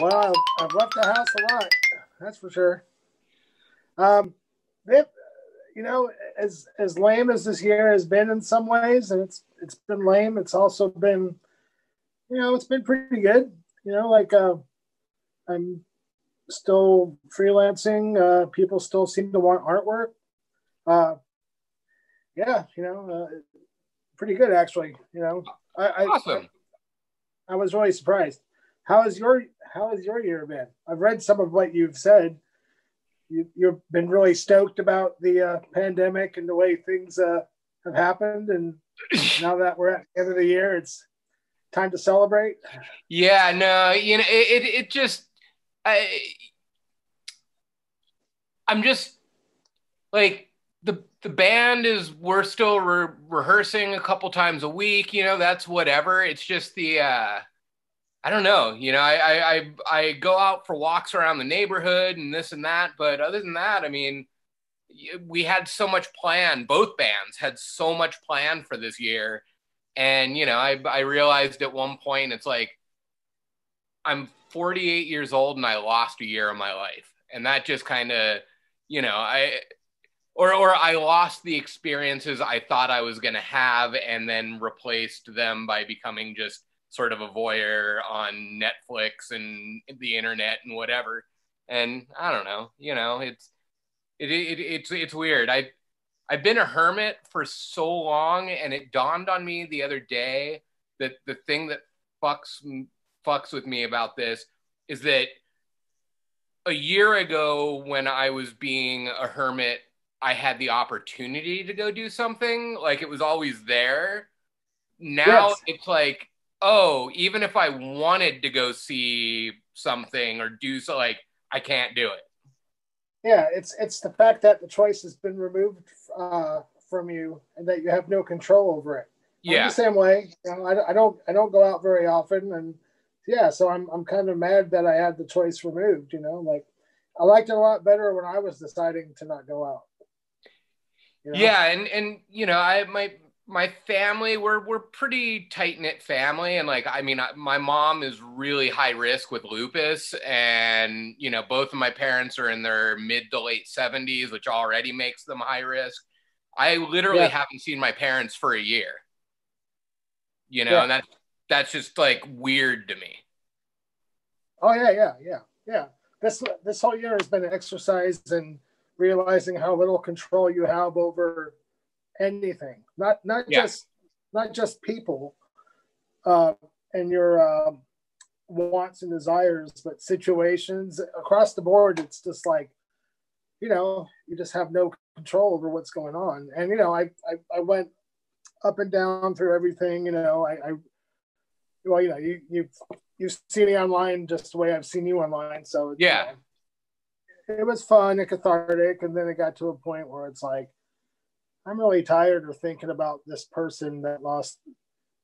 Well, I've left the house a lot. That's for sure. Um, it, as lame as this year has been in some ways, and it's been lame. It's also been, it's been pretty good. I'm still freelancing. People still seem to want artwork. Uh, yeah, pretty good actually. Awesome. I was really surprised. How has your year been? I've read some of what you've said. You've been really stoked about the pandemic and the way things have happened, and now that we're at the end of the year, it's time to celebrate. Yeah, no, it just I I'm just like the band is we're still rehearsing a couple times a week, that's whatever. It's just the I don't know, I go out for walks around the neighborhood and this and that, but other than that, I mean, we had so much planned. Both bands had so much planned for this year. And, I realized at one point, it's like, I'm 48 years old and I lost a year of my life. And that just kind of, or I lost the experiences I thought I was going to have and then replaced them by becoming just sort of a voyeur on Netflix and the internet and whatever. And I don't know, it's weird. I've been a hermit for so long, and it dawned on me the other day that the thing that fucks with me about this is that a year ago when I was being a hermit, I had the opportunity to go do something. Like it was always there. Now Yes, it's like, oh, even if I wanted to go see something or do so, like I can't do it. yeah, it's the fact that the choice has been removed from you and that you have no control over it. I'm the Yeah. same way. I don't go out very often, and yeah, so I'm kind of mad that I had the choice removed. Like I liked it a lot better when I was deciding to not go out. You know, Yeah, and I my family we're pretty tight knit family, and like I mean, my mom is really high risk with lupus, and both of my parents are in their mid to late 70s, which already makes them high risk. I literally yeah, haven't seen my parents for a year, yeah. and that's just like weird to me. Oh yeah. This whole year has been an exercise in realizing how little control you have over anything. Yeah, Not just people uh, and your wants and desires, but situations across the board. It's just like you just have no control over what's going on. And I went up and down through everything. I well, you've seen me online just the way I've seen you online. So yeah, it was fun and cathartic. And then it got to a point where it's like I'm really tired of thinking about this person that lost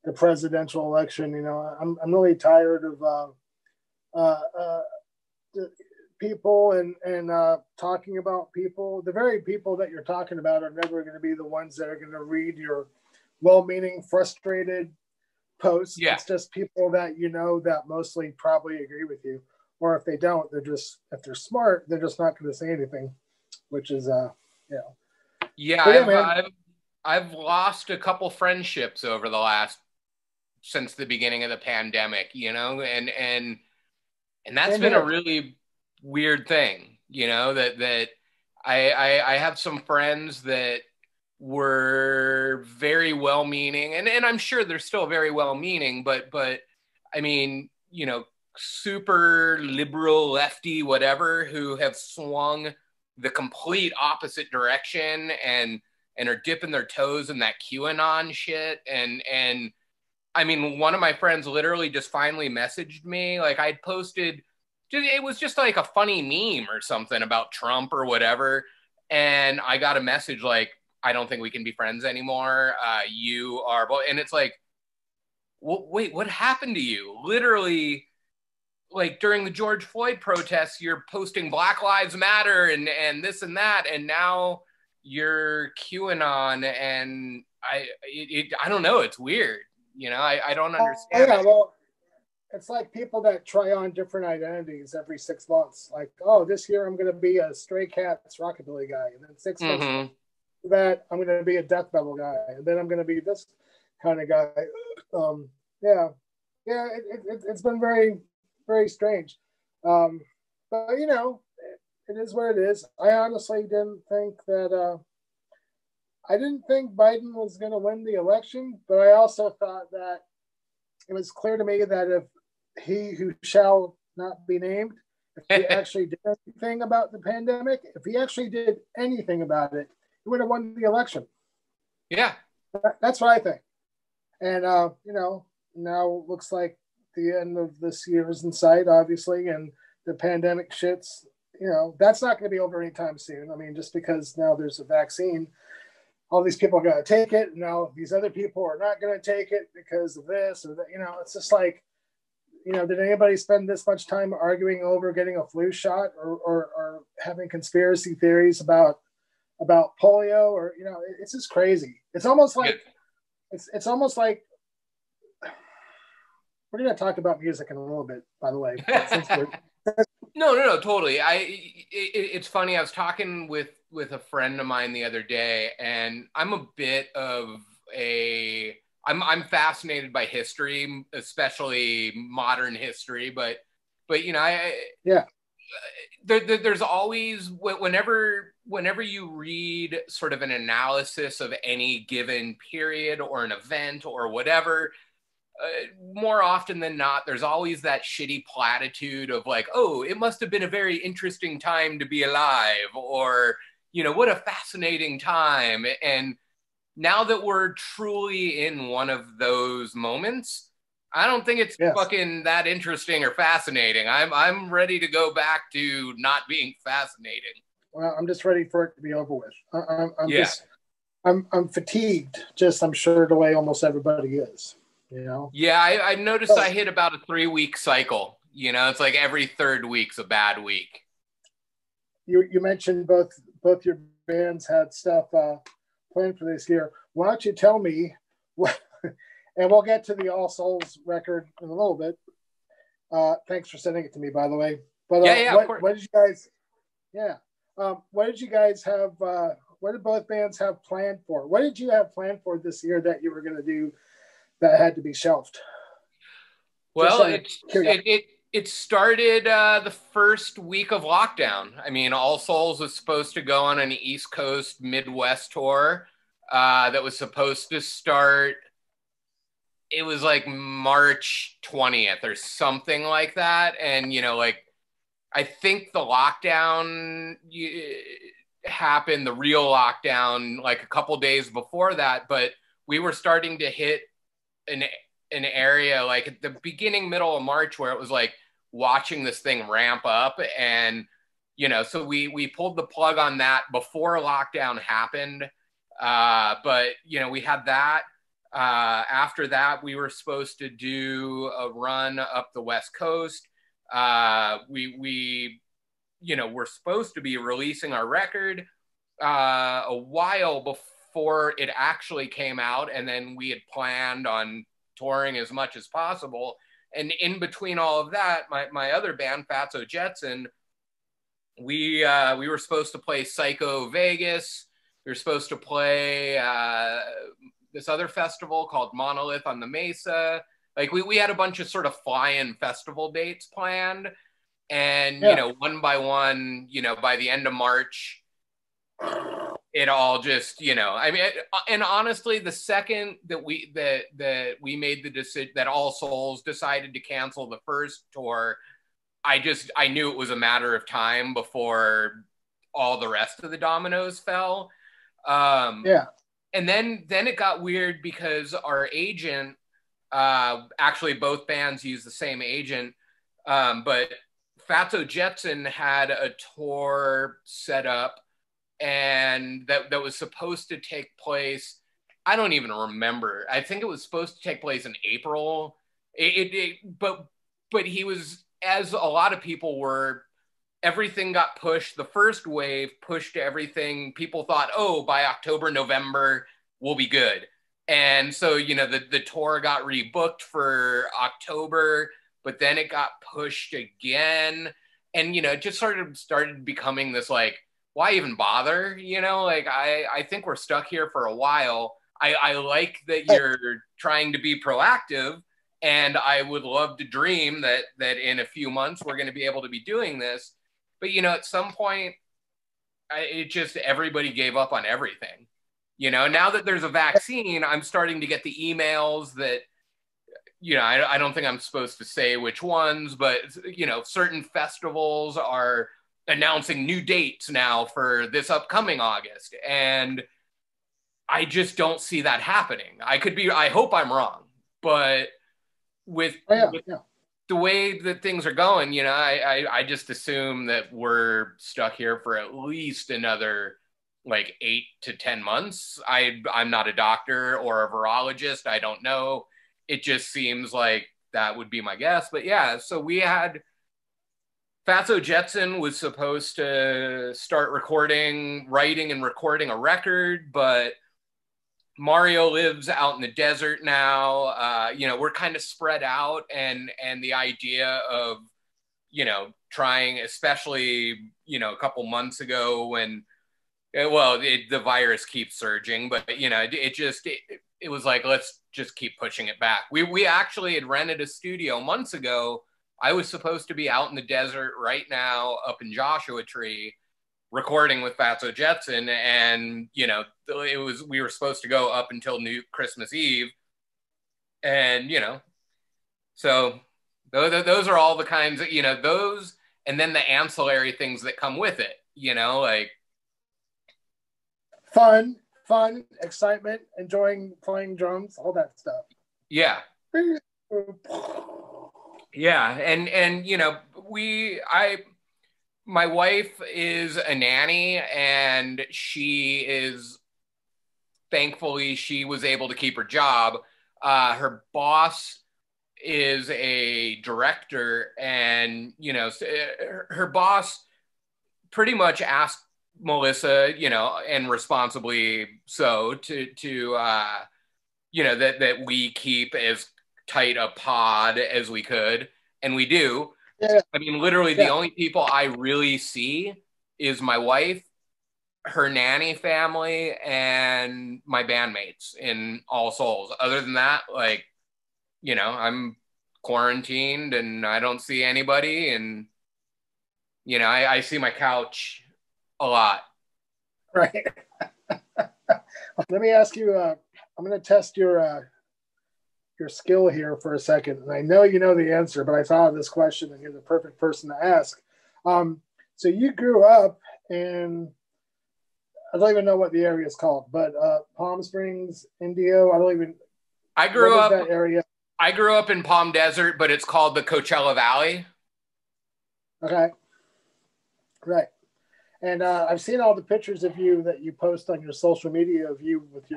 the presidential election. I'm really tired of uh, uh, people and talking about people. The very people that you're talking about are never going to be the ones that are going to read your well-meaning, frustrated posts. yeah. It's just people that that mostly probably agree with you, or if they don't, if they're smart, they're just not going to say anything, which is you know. Yeah, But yeah, man. I've lost a couple friendships over the last since the beginning of the pandemic, and that's Same been a here. really weird thing, that I have some friends that were very well meaning, and I'm sure they're still very well meaning, but I mean, super liberal, lefty, whatever, who have swung the complete opposite direction and are dipping their toes in that QAnon shit. And I mean, one of my friends literally just finally messaged me. Like I'd posted, it was just like a funny meme or something about Trump or whatever. And I got a message like, I don't think we can be friends anymore. You are, and it's like, wait, what happened to you? Literally, like during the George Floyd protests, you're posting Black Lives Matter and this and that, and now you're QAnon, and I don't know, it's weird. I don't Oh understand yeah, it. well, it's like people that try on different identities every 6 months. Like, oh, this year I'm going to be a Stray Cats rockabilly guy, and then 6 months that I'm going to be a death metal guy, and then I'm going to be this kind of guy. Yeah, it's been very, very strange. But you know, it is what it is. I honestly didn't think that. I didn't think Biden was going to win the election, but I also thought that it was clear to me that if he who shall not be named, if he actually did anything about the pandemic, if he actually did anything about it, he would have won the election. Yeah. That's what I think. And, you know, now it looks like the end of this year is in sight, obviously, and the pandemic shit's, you know, that's not going to be over anytime soon. I mean, just because now there's a vaccine, all these people are going to take it. And now these other people are not going to take it because of this or that. You know, it's just like, you know, did anybody spend this much time arguing over getting a flu shot or having conspiracy theories about polio? Or, you know, it's just crazy. It's almost like, it's almost like, we're going to talk about music in a little bit, by the way. No, totally. It's funny. I was talking with a friend of mine the other day, and I'm a bit of I'm fascinated by history, especially modern history. But you know, there's always whenever you read sort of an analysis of any given period or an event or whatever. More often than not, there's always that shitty platitude of like, oh, it must have been a very interesting time to be alive, or, you know, what a fascinating time. And now that we're truly in one of those moments, I don't think it's fucking that interesting or fascinating. I'm ready to go back to not being fascinating. Well, I'm just ready for it to be over with. I'm fatigued, I'm sure the way almost everybody is. You know? Yeah, I've noticed I hit about a 3-week cycle. You know, it's like every third week's a bad week. You mentioned both your bands had stuff planned for this year. Why don't you tell me what, and we'll get to the All Souls record in a little bit. Thanks for sending it to me, by the way. But what did you guys? Yeah, what did you guys have? What did both bands have planned for? What did you have planned for this year that you were going to do that had to be shelved? Well, it started the first week of lockdown. I mean, All Souls was supposed to go on an East Coast Midwest tour that was supposed to start. It was like March 20th or something like that. And, you know, like, I think the lockdown happened, the real lockdown, like a couple days before that. But we were starting to hit an area like at the beginning, middle of March, where it was like watching this thing ramp up. And, you know, so we pulled the plug on that before lockdown happened. But, you know, we had that. After that, we were supposed to do a run up the West Coast. We you know, we're supposed to be releasing our record a while before it actually came out. And then we had planned on touring as much as possible. And in between all of that, my other band, Fatso Jetson, we were supposed to play Psycho Vegas. We were supposed to play this other festival called Monolith on the Mesa. Like we had a bunch of sort of fly-in festival dates planned. And, you know, one by one, you know, by the end of March, it all just, you know, I mean, and honestly, the second that we made the decision that All Souls decided to cancel the first tour, I knew it was a matter of time before all the rest of the dominoes fell. And then it got weird because our agent, actually both bands use the same agent, but Fatso Jetson had a tour set up and that was supposed to take place. I don't even remember. I think it was supposed to take place in April. But he was, as a lot of people were, everything got pushed. The first wave pushed everything. People thought, oh, by October, November, we'll be good. And so, you know, the tour got rebooked for October, but then it got pushed again. And, you know, it just sort of started becoming this like, why even bother? You know, like I think we're stuck here for a while. I like that you're trying to be proactive, and I would love to dream that in a few months we're going to be able to be doing this. But, you know, at some point, it just, everybody gave up on everything. You know, now that there's a vaccine, I'm starting to get the emails that, you know, I don't think I'm supposed to say which ones, but, you know, certain festivals are announcing new dates now for this upcoming August. And I just don't see that happening. I hope I'm wrong, but with the way that things are going, you know, I just assume that we're stuck here for at least another like 8 to 10 months. I'm not a doctor or a virologist. I don't know. It just seems like that would be my guess. But yeah, so we had Fatso Jetson was supposed to start writing and recording a record, but Mario lives out in the desert now. You know, we're kind of spread out, and the idea of, you know, trying, especially, you know, a couple months ago when, well, the virus keeps surging, but, you know, it was like, let's just keep pushing it back. We actually had rented a studio months ago. I was supposed to be out in the desert right now up in Joshua Tree recording with Fatso Jetson, and, you know, we were supposed to go up until Christmas Eve, and, you know, so those are all the kinds of, you know, those, and then the ancillary things that come with it, you know, like fun, excitement, enjoying playing drums, all that stuff. Yeah. Yeah, and you know, my wife is a nanny, and thankfully she was able to keep her job. Her boss is a director, and, you know, her boss pretty much asked Melissa, you know, and responsibly so, to you know, that we keep as tight a pod as we could, and we do. Yeah. I mean, literally the only people I really see is my wife, her nanny family, and my bandmates in All Souls. Other than that, like, you know, I'm quarantined and I don't see anybody, and, you know, I see my couch a lot. Right. Let me ask you, I'm going to test your skill here for a second. And I know you know the answer, but I thought of this question and you're the perfect person to ask. So you grew up in, I don't even know what the area is called, but Palm Springs, Indio. I grew up that area. I grew up in Palm Desert, but it's called the Coachella Valley. Okay. Right. And I've seen all the pictures of you that you post on your social media of you with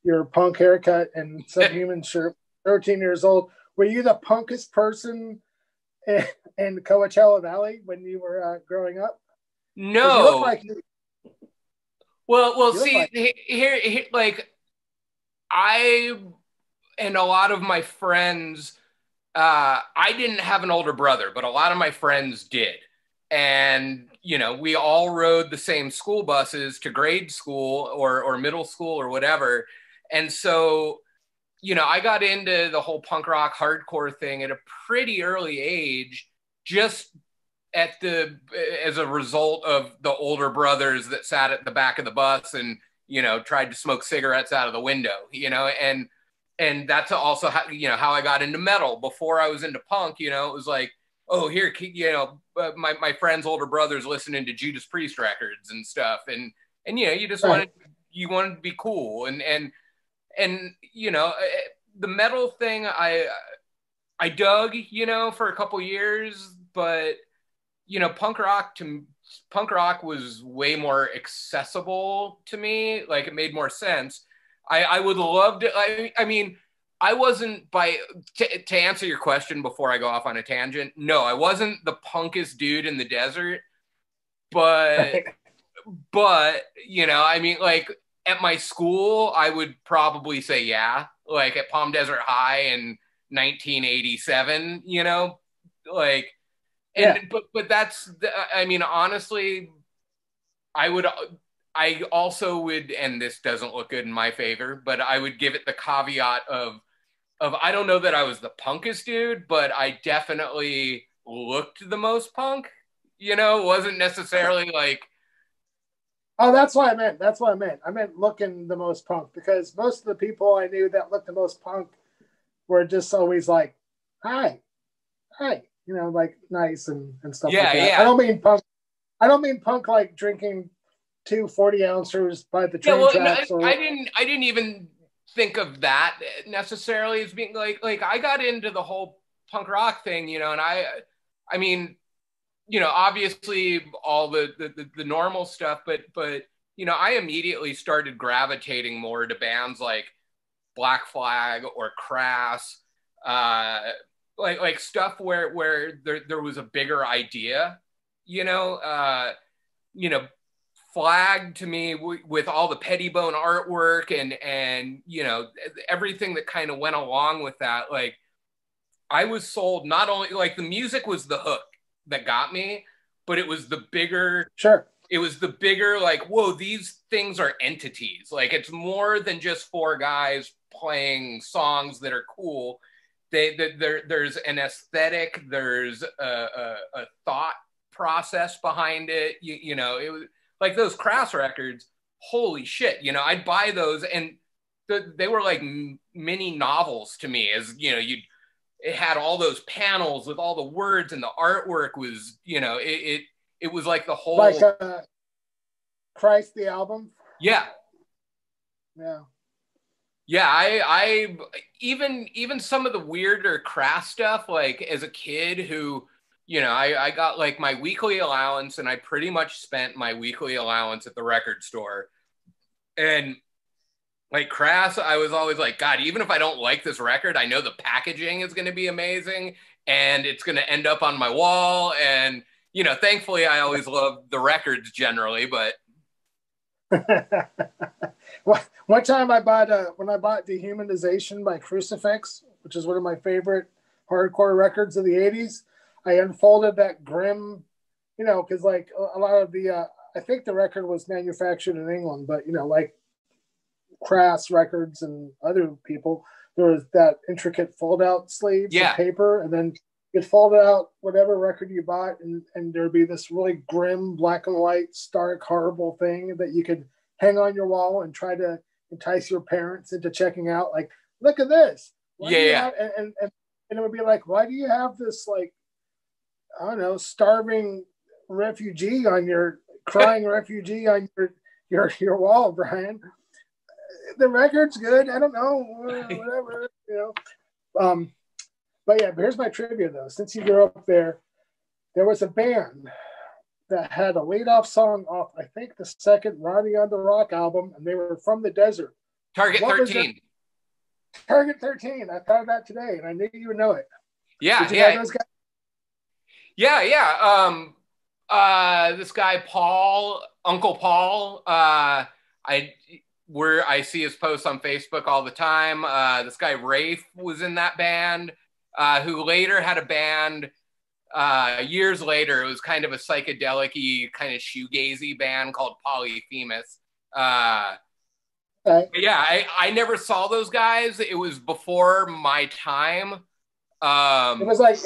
your punk haircut and Subhuman shirt, 13 years old. Were you the punkest person in Coachella Valley when you were growing up? No. You look like well, see, here, like, I and a lot of my friends, I didn't have an older brother, but a lot of my friends did. And, you know, we all rode the same school buses to grade school or middle school or whatever. And so, you know, I got into the whole punk rock hardcore thing at a pretty early age, just as a result of the older brothers that sat at the back of the bus and, you know, tried to smoke cigarettes out of the window, you know, and that's also how, you know, how I got into metal. Before I was into punk, you know, it was like, oh, here, you know, my friend's older brother's listening to Judas Priest records and stuff. And you know, you just wanted to be cool. And, you know, the metal thing, I dug, you know, for a couple years, but, you know, punk rock was way more accessible to me. Like, it made more sense. I would love to, I mean, I wasn't to answer your question before I go off on a tangent. No, I wasn't the punkest dude in the desert, but you know, I mean, like, at my school, I would probably say, yeah, like at Palm Desert High in 1987, you know, like, and yeah. but that's, I mean, honestly, I also would, and this doesn't look good in my favor, but I would give it the caveat of I don't know that I was the punkest dude, but I definitely looked the most punk. You know, it wasn't necessarily like. Oh, that's what I meant. That's what I meant. I meant looking the most punk, because most of the people I knew that looked the most punk were just always like, hi, you know, like nice and stuff like that. Yeah. I don't mean punk. I don't mean punk like drinking 2 40-ounces by the train tracks. No, I didn't even think of that necessarily as being like I got into the whole punk rock thing, you know, and I mean, you know, obviously all the normal stuff, but you know, I immediately started gravitating more to bands like Black Flag or Crass, like stuff where there was a bigger idea, you know, Flag to me with all the Pettibone artwork and you know, everything that kind of went along with that. Like, I was sold, not only like the music was the hook that got me, but it was the bigger, it was the bigger, like, whoa, these things are entities. Like, it's more than just 4 guys playing songs that are cool. There's an aesthetic, there's a thought process behind it. You know, it was like those Crass records, holy shit, you know, I'd buy those, and they were like mini novels to me, as, you know, it had all those panels with all the words, and the artwork was, you know, it was like the whole, like Christ the album. Yeah. I even some of the weirder Crass stuff, like as a kid who, you know, I got like my weekly allowance, and I pretty much spent my weekly allowance at the record store. And like Crass, I was always like, God, even if I don't like this record, I know the packaging is going to be amazing and it's going to end up on my wall. And, you know, thankfully I always loved the records generally, but. One time when I bought Dehumanization by Crucifix, which is one of my favorite hardcore records of the 80s, I unfolded that grim, you know, because like a lot of the, I think the record was manufactured in England, but, you know, like Crass Records and other people, there was that intricate fold-out sleeves of paper, and then you'd fold out whatever record you bought, and there'd be this really grim black and white, stark, horrible thing that you could hang on your wall and try to entice your parents into checking out. Like, look at this. And it would be like, why do you have this, like, I don't know, starving refugee on your crying refugee on your wall, Brian? The record's good. I don't know, whatever, you know. But yeah, here's my trivia though. Since you grew up there was a band that had a lead-off song off, I think, the second Ronnie on the Rock album, and they were from the desert. Target 13. Target 13. I thought of that today, and I knew you would know it. Yeah, Did you know those guys? Yeah. This guy Paul, Uncle Paul. I see his posts on Facebook all the time. This guy Rafe was in that band, who later had a band. Years later, it was kind of a psychedelic-y, kind of shoegazy band called Polyphemus. Yeah, I never saw those guys. It was before my time. It was like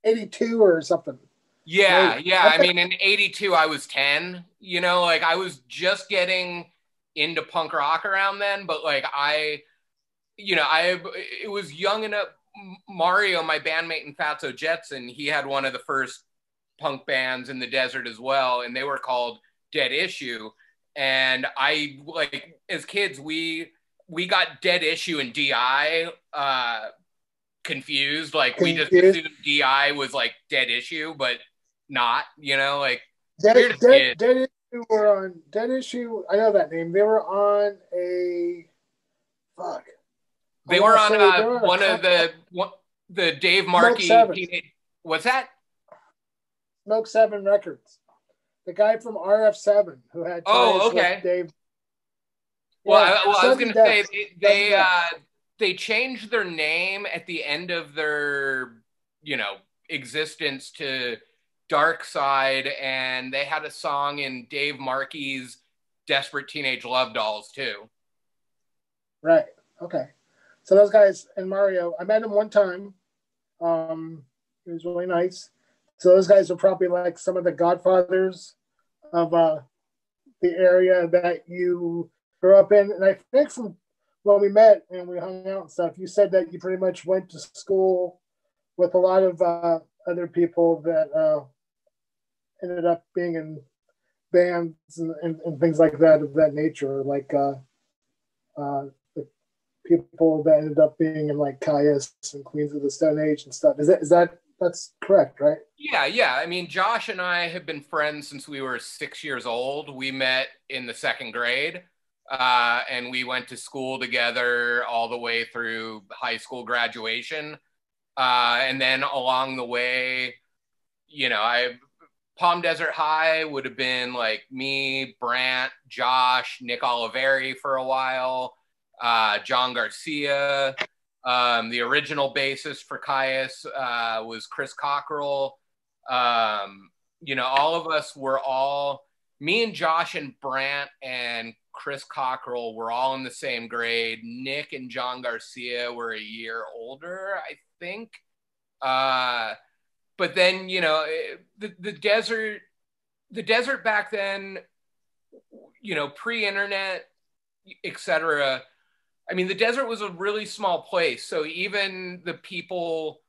82 or something. Yeah. I mean, in 82, I was 10. You know, like I was just getting into punk rock around then, but like it was young enough. Mario, my bandmate in Fatso Jetson, he had one of the first punk bands in the desert as well, and they were called Dead Issue. And I, like, as kids, we got Dead Issue and DI confused. Like, we just assumed DI was like Dead Issue, but not, you know, like Dead Issue were on Dead Issue. I know that name. They were on a fuck. They were on one of the Dave Markey. What's that? Smoke 7 Records. The guy from RF7 who had. Okay. Dave. Well, I was going to say they changed their name at the end of their, you know, existence to Dark Side, and they had a song in Dave Markey's Desperate Teenage Love Dolls too. Right. Okay. So those guys and Mario, I met him one time. He was really nice. So those guys are probably like some of the godfathers of the area that you grew up in. And I think from when we met and we hung out and stuff, you said that you pretty much went to school with a lot of other people that ended up being in bands and things like that of that nature, like the people that ended up being in like Caius and Queens of the Stone Age and stuff. That's correct, right? Yeah. I mean, Josh and I have been friends since we were 6 years old. We met in the second grade, and we went to school together all the way through high school graduation. And then along the way, Palm Desert High would have been like me, Brant, Josh, Nick Oliveri for a while, John Garcia. The original bassist for Caius was Chris Cockrell. All of us were me and Josh and Brant and Chris Cockrell were all in the same grade. Nick and John Garcia were a year older, I think. But then, the desert back then, pre-internet, etc. I mean, the desert was a really small place. So even the people,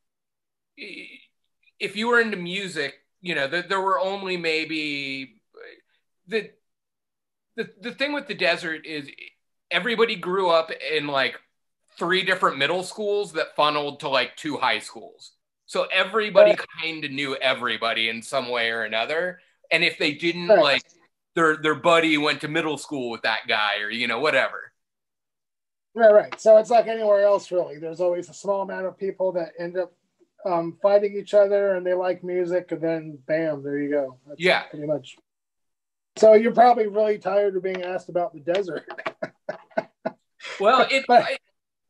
if you were into music, there were only maybe the thing with the desert is everybody grew up in like 3 different middle schools that funneled to like 2 high schools. So everybody kind of knew everybody in some way or another. And if they didn't, like their buddy went to middle school with that guy or, whatever. Right. So it's like anywhere else, really. There's always a small amount of people that end up fighting each other and they like music, and then bam, there you go. That's pretty much. So you're probably really tired of being asked about the desert. Well,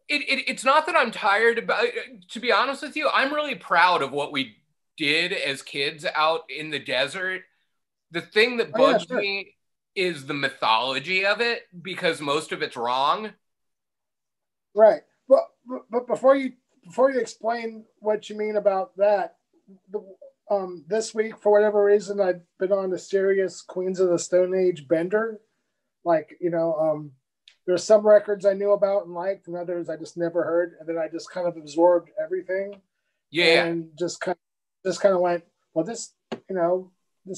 it's not that I'm tired about. To be honest with you, I'm really proud of what we did as kids out in the desert. The thing that bugs me is the mythology of it, because most of it's wrong. Right. But before you explain what you mean about that, this week, for whatever reason, I've been on a serious Queens of the Stone Age bender. Like, there's some records I knew about and liked, and others I just never heard, and then I just kind of absorbed everything. Yeah. And just kind of went, well, this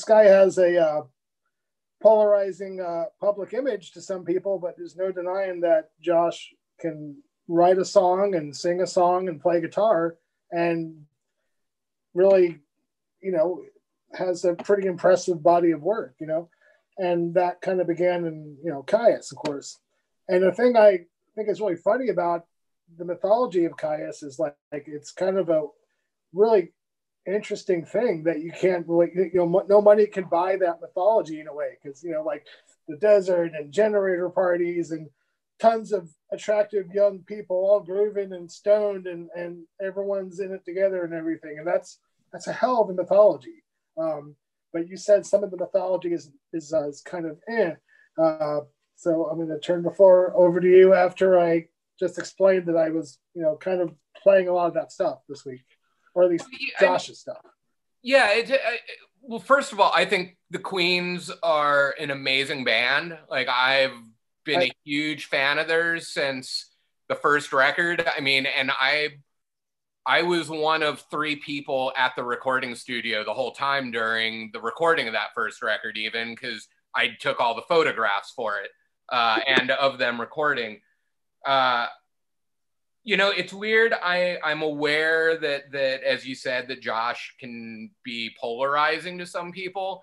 guy has a polarizing public image to some people, but there's no denying that Josh can write a song and sing a song and play guitar and really, has a pretty impressive body of work, and that kind of began in, Caius, of course. And the thing I think is really funny about the mythology of Caius is like it's kind of a really interesting thing that you can't really, no money can buy that mythology in a way, because, like the desert and generator parties and tons of attractive young people all grooving and stoned and everyone's in it together and everything. And that's a hell of a mythology. But you said some of the mythology is kind of so I'm going to turn the floor over to you after I just explained that I was, kind of playing a lot of that stuff this week, or at least Josh's stuff. Yeah. Well, first of all, I think the Queens are an amazing band. Like, I've been a huge fan of theirs since the first record. I mean, and I was one of 3 people at the recording studio the whole time during the recording of that first record, even, because I took all the photographs for it and of them recording. It's weird. I'm aware that as you said, that Josh can be polarizing to some people,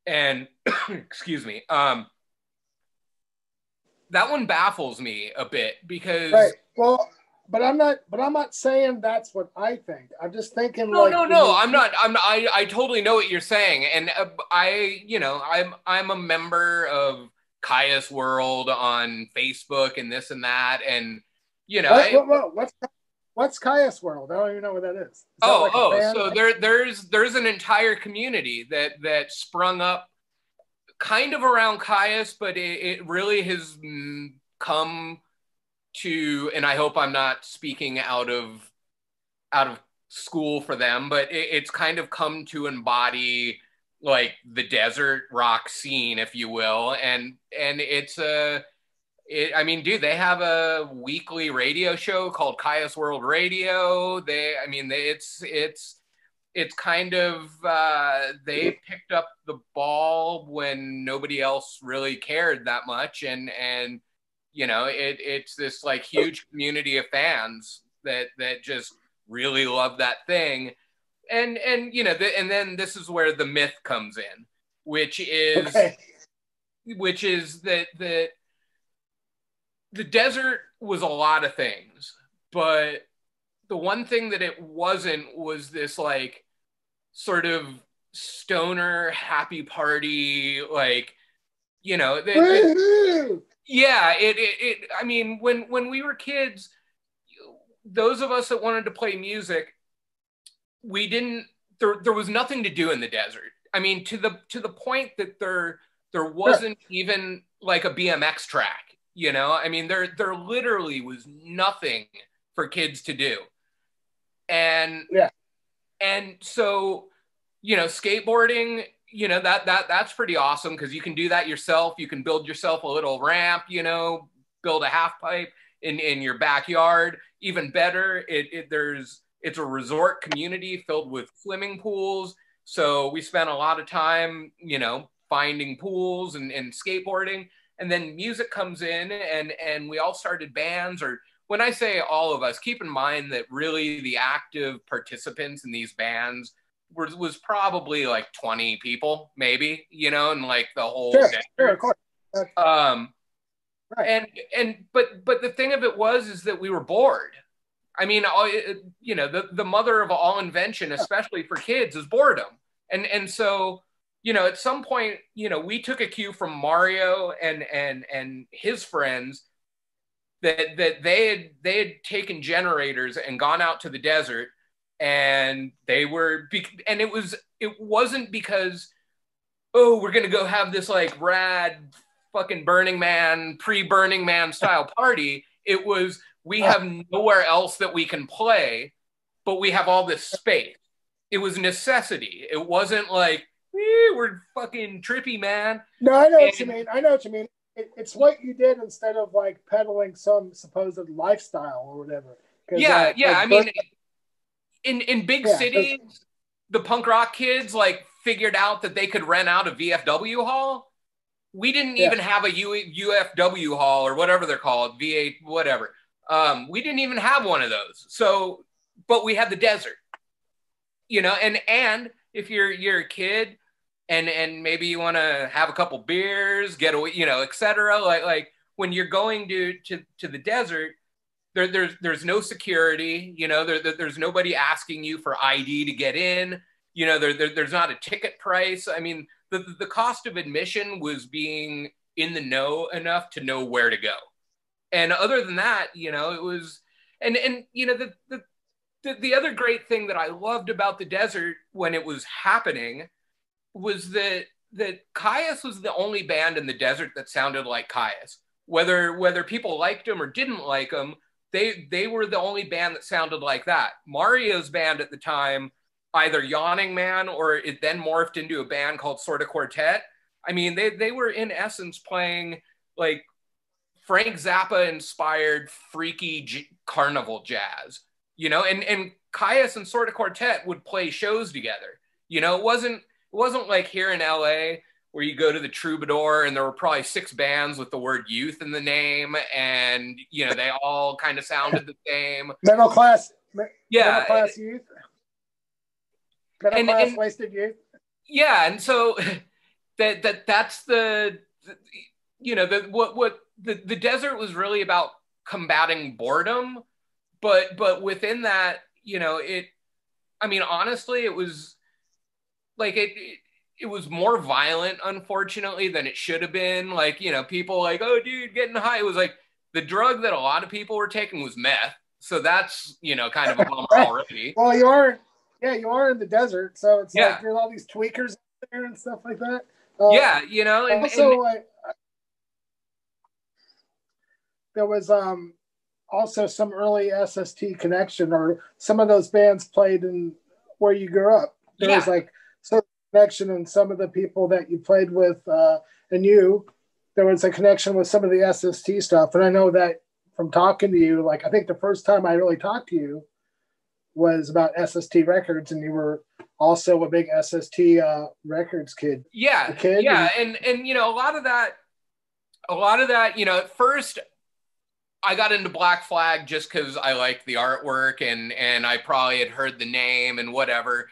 and excuse me, that one baffles me a bit, because well, but I'm not saying that's what I think. I'm just thinking no, I totally know what you're saying, and I'm a member of Caius World on Facebook and this and that, and What's Caius World? I don't even know what that is. Is that like a fan? So there's an entire community that sprung up kind of around Caius, but it really has come to, and I hope I'm not speaking out of school for them, but it's kind of come to embody like the desert rock scene, if you will, and it's I mean, dude, they have a weekly radio show called Caius World Radio. It's kind of they picked up the ball when nobody else really cared that much, and you know, it's this like huge community of fans that just really love that thing, and you know, and then this is where the myth comes in, which is that the desert was a lot of things, but the one thing that it wasn't was this like sort of stoner happy party, like, you know, yeah, I mean, when we were kids, those of us that wanted to play music, we didn't, there was nothing to do in the desert. I mean, to the point that there wasn't even like a BMX track, you know? I mean, there literally was nothing for kids to do. And so, you know, skateboarding, you know, that's pretty awesome because you can do that yourself. You can build yourself a little ramp, you know, build a half pipe in your backyard. Even better, it's a resort community filled with swimming pools. So we spent a lot of time, you know, finding pools and skateboarding. And then music comes in and we all started bands. Or when I say all of us, keep in mind that really the active participants in these bands was probably like 20 people, maybe, you know, and like the whole sure, of course. Right. But the thing of it is that we were bored. I mean, you know, the mother of all invention, especially for kids, is boredom. And so, you know, at some point, you know, we took a cue from Mario and his friends that they had taken generators and gone out to the desert, and it wasn't because, oh, we're gonna go have this like rad fucking Burning Man, pre-Burning Man style party. It was, we have nowhere else that we can play, but we have all this space. It was necessity. It wasn't like, we're fucking trippy, man. No, I know what you mean. It's what you did instead of like peddling some supposed lifestyle or whatever. Yeah. I mean, in big cities, the punk rock kids like figured out that they could rent out a VFW hall. We didn't even have a UFW hall or whatever they're called, V8, whatever. We didn't even have one of those. So, but we had the desert, you know, and if you're a kid and maybe you want to have a couple beers, get away, you know, etc. Like when you're going to the desert, there's no security, you know, there's nobody asking you for ID to get in, you know, there's not a ticket price. I mean, the cost of admission was being in the know enough to know where to go. And other than that, you know, it was, and you know, the other great thing that I loved about the desert when it was happening was that Caius was the only band in the desert that sounded like Caius. Whether people liked him or didn't like him, they were the only band that sounded like that. Mario's band at the time, either Yawning Man or it then morphed into a band called Sorta Quartet. I mean, they were in essence playing like Frank Zappa inspired freaky carnival jazz, you know, and Caius and Sorta Quartet would play shows together. You know, it wasn't like here in LA where you go to the Troubadour and there were probably 6 bands with the word youth in the name, and you know, they all kind of sounded the same. Middle class youth. And wasted youth. Yeah, and so that's the you know, what the desert was really about, combating boredom, but within that, you know, I mean, honestly, it was like it was more violent, unfortunately, than it should have been. Like, you know, people like, oh, dude, getting high. It was like the drug that a lot of people were taking was meth. So that's, you know, kind of a bummer already. Well, you are in the desert, so it's Yeah. like there's all these tweakers there and stuff like that. Yeah, you know, and also, there was also some early SST connection, or some of those bands played in where you grew up. There was like some connection, and some of the people that you played with and there was a connection with some of the SST stuff. And I know that from talking to you, like I think the first time I really talked to you was about SST Records, and you were also a big SST Records kid. Yeah, and you know, a lot of that, you know, at first I got into Black Flag just because I liked the artwork, and I probably had heard the name and whatever.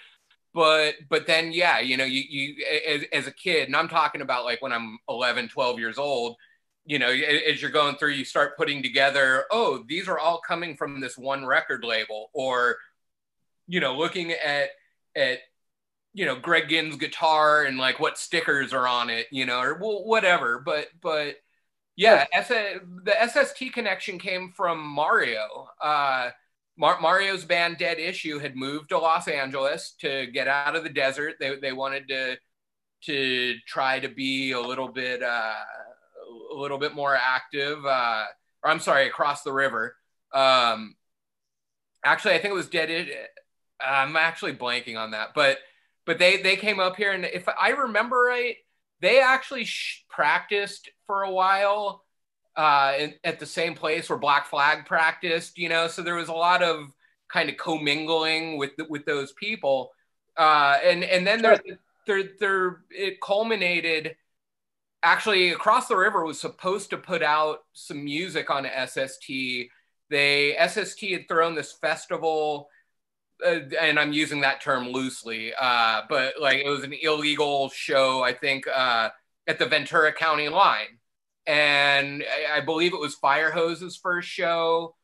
But then, yeah, you know, you as a kid, and I'm talking about like when I'm 11, 12 years old, you know, as you're going through, you start putting together, oh, these are all coming from this one record label, or, you know, looking at, you know, Greg Ginn's guitar and like what stickers are on it, you know, or whatever. But yeah, the SST connection came from Mario. Mario's band Dead Issue had moved to Los Angeles to get out of the desert. They wanted to try to be a little bit more active. Or I'm sorry, across the river. Actually, I think it was I'm actually blanking on that, but they came up here, and if I remember right, they actually practiced for a while at the same place where Black Flag practiced, you know, so there was a lot of kind of commingling with those people, and then it culminated. Actually, Across the River was supposed to put out some music on SST. SST had thrown this festival, and I'm using that term loosely, but like it was an illegal show, I think, at the Ventura County line. And I believe it was Firehoses' first show,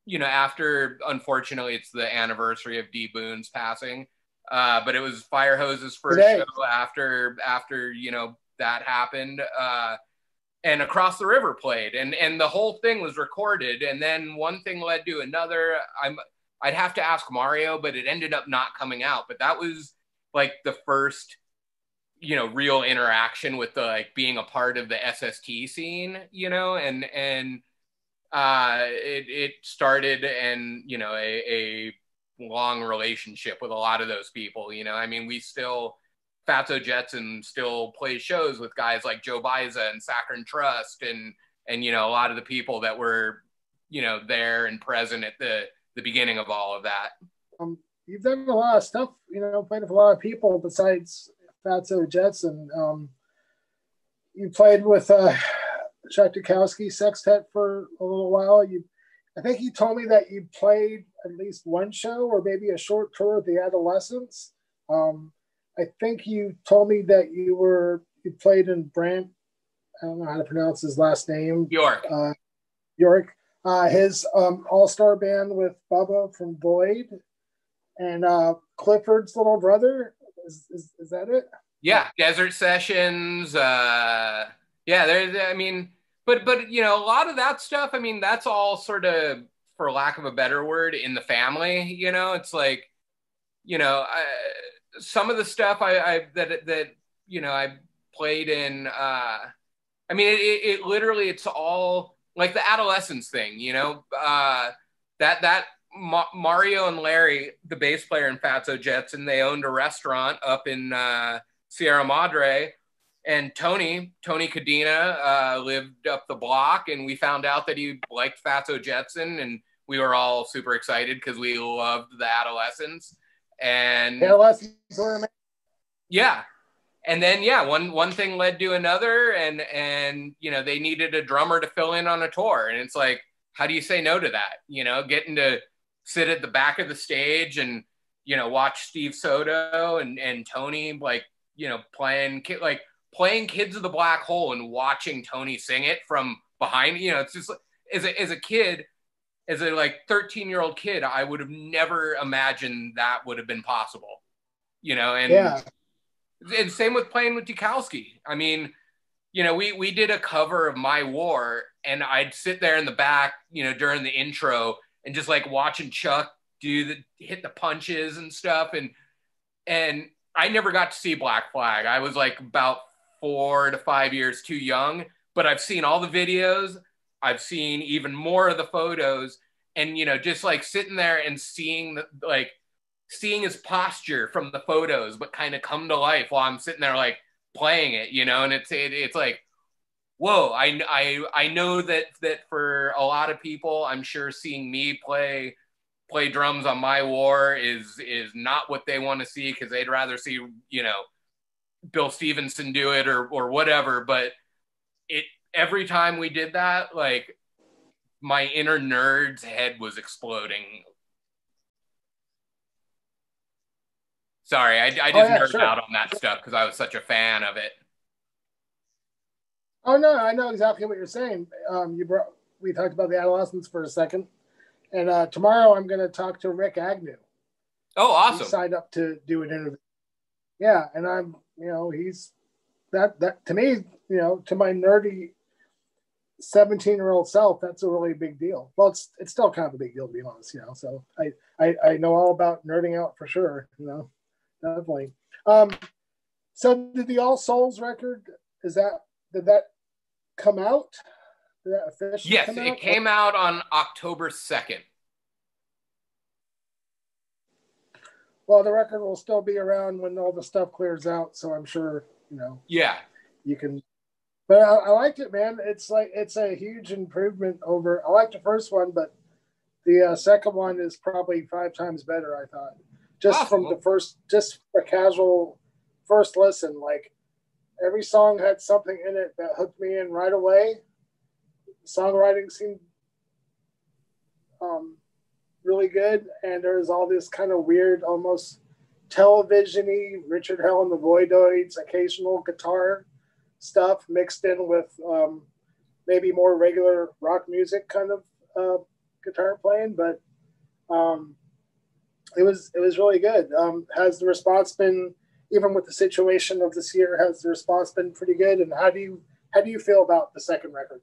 you know, after, unfortunately, it's the anniversary of D. Boone's passing. But it was Firehoses' first show after, you know, that happened. And Across the River played, and the whole thing was recorded. And then one thing led to another. I'd have to ask Mario, but it ended up not coming out. But that was like the first, you know, real interaction with the, like, being a part of the SST scene, you know, and it started, and, you know, a long relationship with a lot of those people, you know. I mean, Fatso Jetson still plays shows with guys like Joe Baiza and Saccharine Trust, and you know, a lot of the people that were, you know, there and present at the beginning of all of that. You've done a lot of stuff, you know, played with a lot of people besides Fatso Jetson. You played with Tchaikovsky Sextet for a little while. I think you told me that you played at least one show or maybe a short tour of the Adolescents. I think you told me that you played in Brant. I don't know how to pronounce his last name. York. His all-star band with Bubba from Void and Clifford's little brother. Is that it? Yeah, Desert Sessions. Yeah, I mean, but you know, a lot of that stuff, I mean, that's all sort of, for lack of a better word, in the family. You know, it's like, you know, some of the stuff that you know, I played in. I mean, it literally, it's all like the Adolescence thing. You know, that Mario and Larry, the bass player in Fatso Jetson, they owned a restaurant up in Sierra Madre, and Tony Cadena lived up the block, and we found out that he liked Fatso Jetson, and we were all super excited because we loved the Adolescents. And yeah, and then one thing led to another, and you know, they needed a drummer to fill in on a tour, and it's like, how do you say no to that? You know, getting to sit at the back of the stage and, you know, watch Steve Soto and Tony, like, you know, playing Kids of the Black Hole and watching Tony sing it from behind. You know, it's just, as a kid, as a like 13-year-old kid, I would have never imagined that would have been possible, you know. And yeah, and same with playing with Dukowski. I mean, you know, we did a cover of My War, and I'd sit there in the back, you know, during the intro and just like watching Chuck hit the punches and stuff. And I never got to see Black Flag. I was like about 4 to 5 years too young, but I've seen all the videos. I've seen even more of the photos, and, you know, just like sitting there and seeing his posture from the photos, but kind of come to life while I'm sitting there like playing it, you know, and it's like, whoa, I know that for a lot of people, I'm sure seeing me play drums on My War is not what they want to see, because they'd rather see, you know, Bill Stevenson do it or whatever. But it every time we did that, like my inner nerd's head was exploding. Sorry, I Oh just yeah, nerded sure. out on that stuff because I was such a fan of it. Oh no, I know exactly what you're saying. We talked about the adolescents for a second, and tomorrow I'm going to talk to Rick Agnew. Oh, He awesome. signed up to do an interview. Yeah, and I'm, you know, he's that to me, you know, to my nerdy 17-year-old self, that's a really big deal. Well, it's still kind of a big deal, to be honest, you know. So I know all about nerding out for sure, you know, definitely. So did the All Souls record, did that come out? Did that officially Yes, come it out? Or, came out on October 2nd. well, the record will still be around when all the stuff clears out, so I'm sure, you know, Yeah. you can. But I liked it, man. It's a huge improvement over. I liked the first one, but the second one is probably 5 times better, I thought. Just from Awesome. the first, just a casual first listen, like every song had something in it that hooked me in right away. Songwriting seemed um, really good, and there's all this kind of weird, almost television-y Richard Hell and the Voidoids, occasional guitar stuff mixed in with maybe more regular rock music kind of guitar playing, but um, it was really good. Has the response been, even with the situation of this year, has the response been pretty good? And how do you feel about the second record?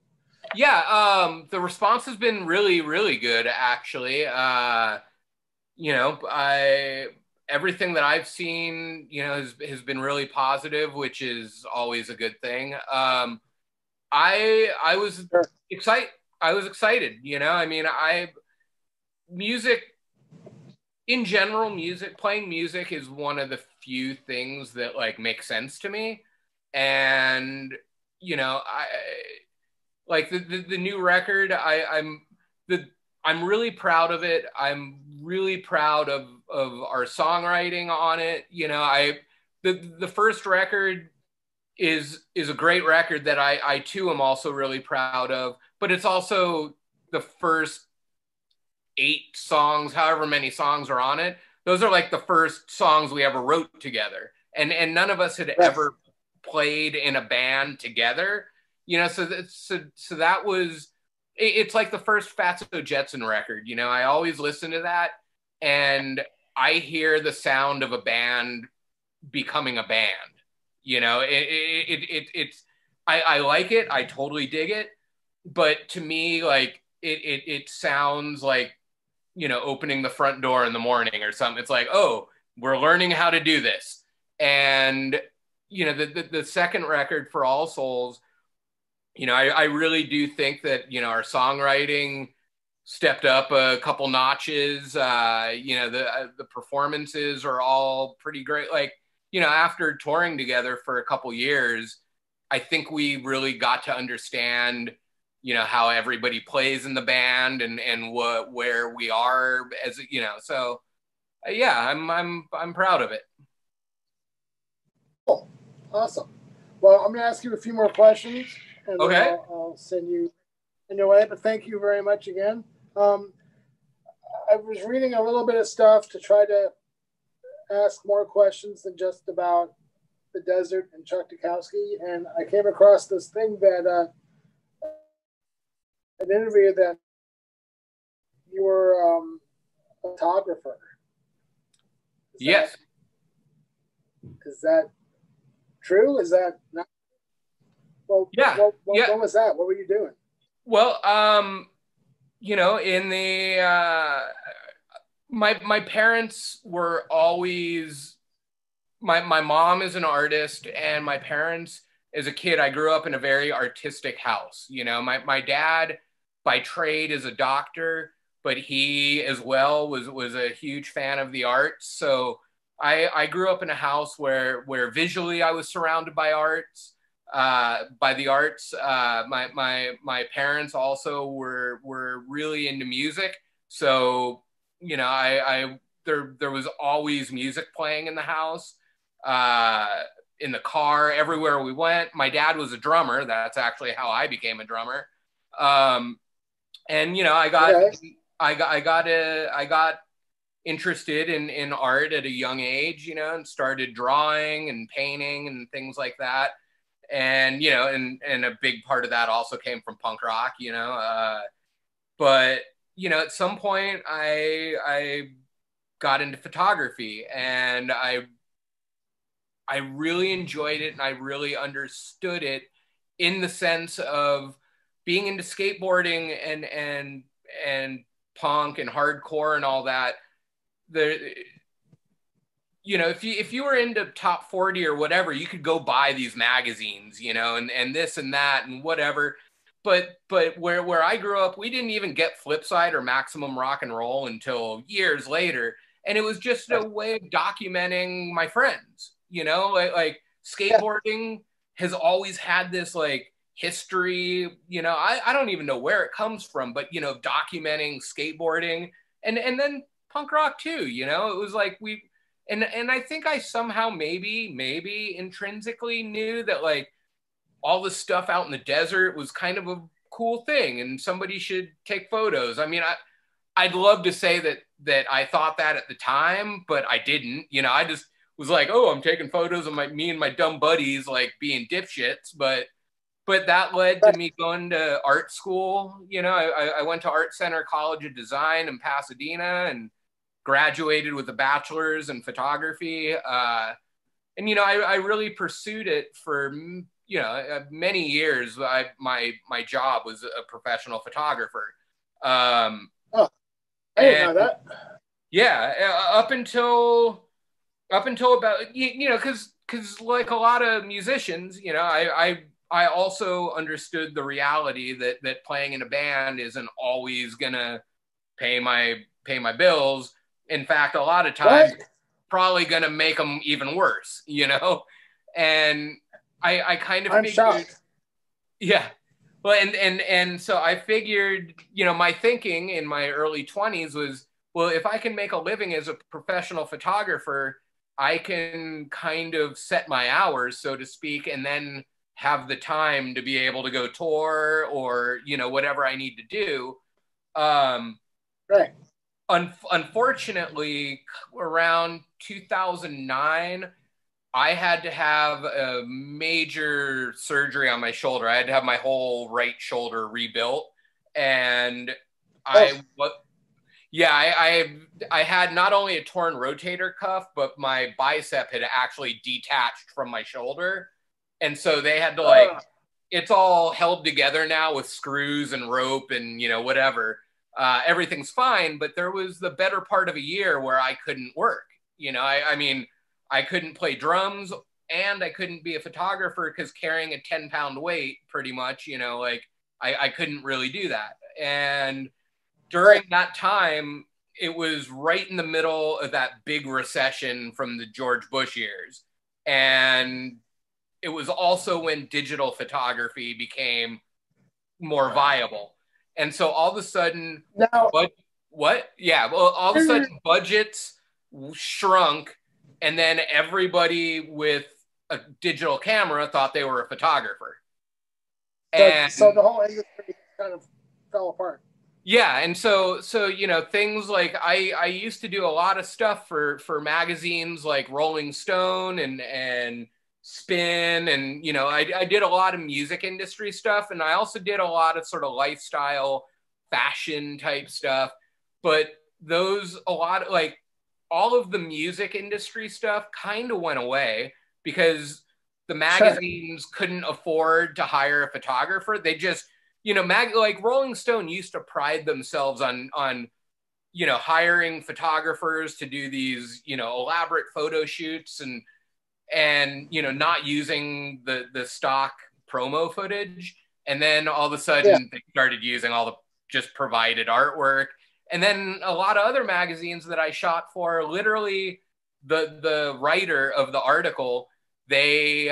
Yeah, the response has been really, really good, actually. You know, I everything that I've seen, you know, has been really positive, which is always a good thing. I was Sure. excited. I was excited. You know, I mean, I music in general, playing music is one of the few things that like make sense to me, and you know, I like the new record. I'm really proud of it. I'm really proud of our songwriting on it. You know, the first record is a great record that I too am also really proud of, but it's also the first 8 songs, however many songs are on it. Those are like the first songs we ever wrote together, and none of us had Right. ever played in a band together. You know, so that was it's like the first Fatso Jetson record. You know, I always listen to that, and I hear the sound of a band becoming a band. You know, it's I like it. I totally dig it. But to me, like it sounds like, you know, opening the front door in the morning or something. It's like, oh, we're learning how to do this. And you know, the second record, For All Souls, you know, I really do think that, you know, our songwriting stepped up a couple notches. You know, the performances are all pretty great. Like, you know, after touring together for a couple years, I think we really got to understand, you know, how everybody plays in the band and what where we are as, you know. So yeah, I'm proud of it. Cool. Awesome. Well, I'm going to ask you a few more questions, and then Okay. I'll send you in your way. But thank you very much again. Um, I was reading a little bit of stuff to try to ask more questions than just about the desert and Chuck Dukowski, and I came across this thing that an interview that you were a photographer. Is that Yes. is that true? Is that not? Well, Yeah, yeah. what was that? What were you doing? Well, in the my parents were always my mom is an artist, and my parents, as a kid, I grew up in a very artistic house. My dad by trade is a doctor, but he as well was a huge fan of the arts. So I grew up in a house where visually I was surrounded by arts, by the arts. My parents also were really into music. So I there was always music playing in the house, in the car, everywhere we went. My dad was a drummer. That's actually how I became a drummer. And I got interested in art at a young age, and started drawing and painting and things like that. And and a big part of that also came from punk rock. But at some point I got into photography, and I really enjoyed it, and I really understood it in the sense of being into skateboarding and punk and hardcore and all that. If you were into top 40 or whatever, you could go buy these magazines, and this and that and whatever. But where I grew up, we didn't even get Flipside or Maximum Rock and Roll until years later. And it was just a way of documenting my friends, like skateboarding has always had this like history, I don't even know where it comes from, but, documenting skateboarding and then punk rock too, it was like and I think I somehow maybe intrinsically knew that like all this stuff out in the desert was kind of a cool thing and somebody should take photos. I mean, I'd love to say that I thought that at the time, but I didn't. I just was like, oh, I'm taking photos of me and my dumb buddies like being dipshits. But that led to me going to art school. I went to Art Center College of Design in Pasadena and graduated with a bachelor's in photography. And I really pursued it for many years. My job was a professional photographer. I didn't know that. Yeah, up until about because like a lot of musicians, I also understood the reality that playing in a band isn't always gonna pay my bills. In fact, a lot of times, probably gonna make them even worse. And I kind of figured, shocked. Yeah. Well, and so I figured, my thinking in my early 20s was, well, if I can make a living as a professional photographer, I can kind of set my hours, so to speak, and then have the time to be able to go tour or, whatever I need to do. Right. Unfortunately, around 2009, I had to have a major surgery on my shoulder. I had to have my whole right shoulder rebuilt. And I had not only a torn rotator cuff, but my bicep had actually detached from my shoulder. And so they had to it's all held together now with screws and rope and, whatever. Everything's fine, but there was the better part of a year where I couldn't work. I mean, I couldn't play drums and I couldn't be a photographer because carrying a 10-pound weight pretty much, I couldn't really do that. And during that time, it was right in the middle of that big recession from the George Bush years. And it was also when digital photography became more viable. And so all of a sudden, all of a sudden budgets shrunk. And then everybody with a digital camera thought they were a photographer. So the whole industry kind of fell apart. Yeah, and so things like I used to do a lot of stuff for magazines like Rolling Stone and Spin, and I did a lot of music industry stuff, and I also did a lot of sort of lifestyle fashion type stuff. But all of the music industry stuff kind of went away because the magazines couldn't afford to hire a photographer. They just, you know, like Rolling Stone used to pride themselves on, you know, hiring photographers to do these, you know, elaborate photo shoots and, you know, not using the stock promo footage. And then all of a sudden they started using all the just provided artwork. And then a lot of other magazines that I shot for, literally the writer of the article, they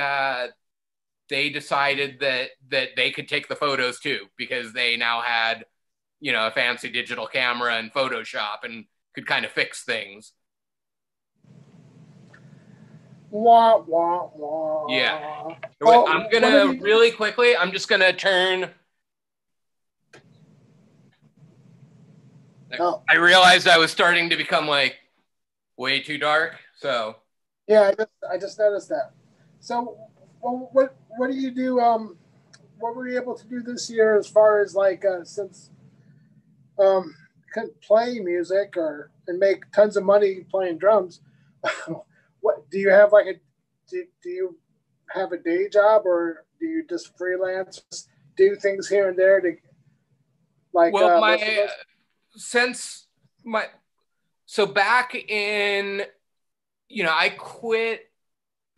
decided that they could take the photos too, because they now had, you know, a fancy digital camera and Photoshop and could kind of fix things. Wah, wah, wah. Yeah. I'm gonna really quickly, I'm just gonna turn. Oh. I realized I was starting to become like way too dark. So yeah, I just noticed that. So what do you do? What were you able to do this year as far as like since couldn't play music and make tons of money playing drums? What do you have like do you have a day job, or do you just freelance, do things here and there to like? Well, so back in, you know, I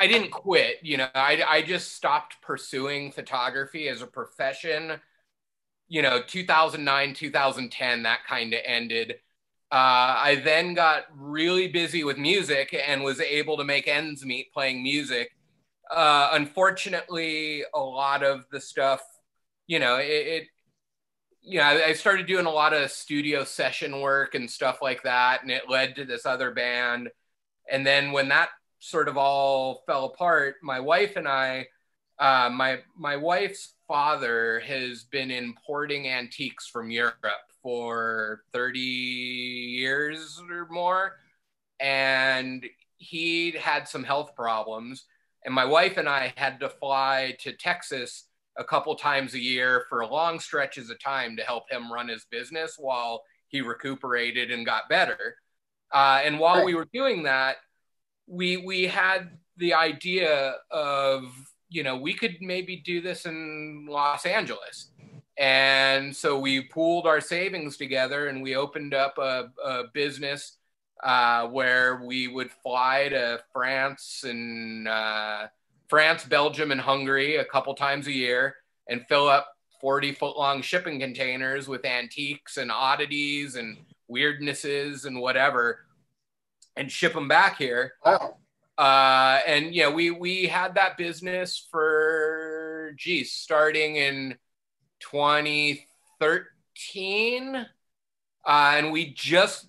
didn't quit, you know, I just stopped pursuing photography as a profession, you know, 2009, 2010, that kind of ended. I then got really busy with music and was able to make ends meet playing music. Unfortunately, a lot of the stuff, you know, you know, I started doing a lot of studio session work and stuff like that, and it led to this other band. And then when that sort of all fell apart, my wife and I, my wife's father has been importing antiques from Europe for 30 years or more. And he had some health problems. And my wife and I had to fly to Texas a couple times a year for long stretches of time to help him run his business while he recuperated and got better. And while we were doing that, we had the idea of, you know, we could maybe do this in Los Angeles. And so we pooled our savings together and we opened up a business where we would fly to France, Belgium, and Hungary a couple times a year and fill up 40-foot-long shipping containers with antiques and oddities and weirdnesses and whatever, and ship them back here. Wow. And you know, we had that business for starting in 2013, and we just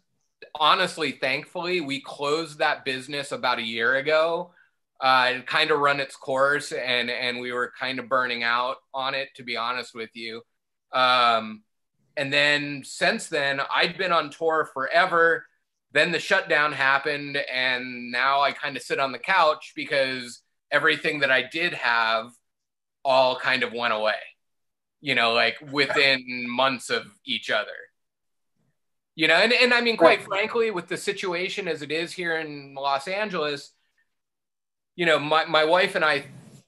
honestly, thankfully, we closed that business about a year ago. It kind of run its course, and we were kind of burning out on it, to be honest with you. And then since then, I'd been on tour forever. Then the shutdown happened, and now I kind of sit on the couch because everything that I did have all kind of went away, you know, like within months of each other. You know, and I mean, quite frankly, with the situation as it is here in Los Angeles, you know, my wife and I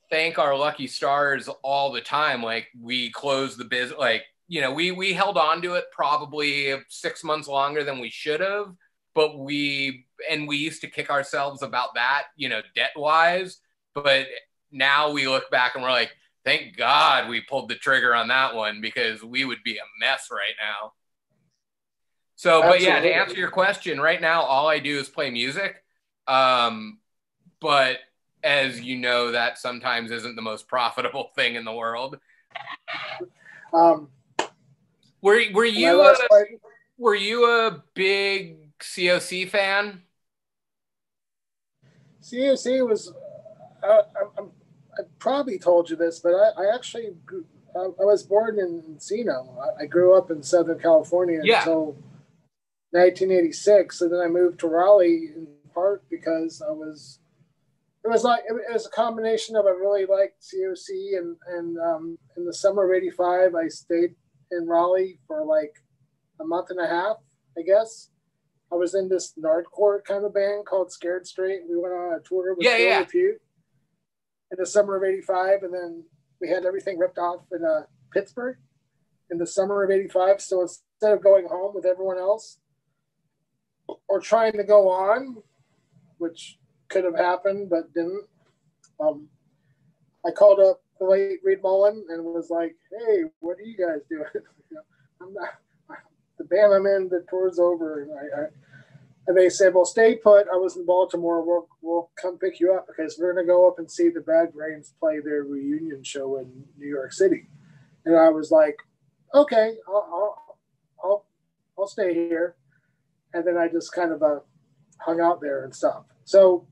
thank our lucky stars all the time. Like, we closed the business, like, you know, we held on to it probably 6 months longer than we should have. But we used to kick ourselves about that, you know, debt wise. But now we look back and we're like, thank God we pulled the trigger on that one, because we would be a mess right now. So, but yeah, to answer your question, right now, all I do is play music. But as you know, that sometimes isn't the most profitable thing in the world. Were you a big COC fan? COC was, I probably told you this, but I actually, I was born in Encino. I grew up in Southern California until 1986, and then I moved to Raleigh in part because it was a combination of, I really liked COC, and in the summer of '85 I stayed in Raleigh for like a month and a half, I guess. I was in this nardcore kind of band called Scared Straight. We went on a tour with Phil Repute. in the summer of '85, and then we had everything ripped off in Pittsburgh in the summer of '85. So instead of going home with everyone else or trying to go on, which could have happened but didn't, I called up the late Reed Mullen and was like, "Hey, what are you guys doing?" I'm not, the band I'm in, the tour's over. And they said, "Well, stay put. I was in Baltimore. We'll come pick you up because we're going to go up and see the Bad Brains play their reunion show in New York City." And I was like, "Okay, I'll stay here." And then I just kind of hung out there and stuff. So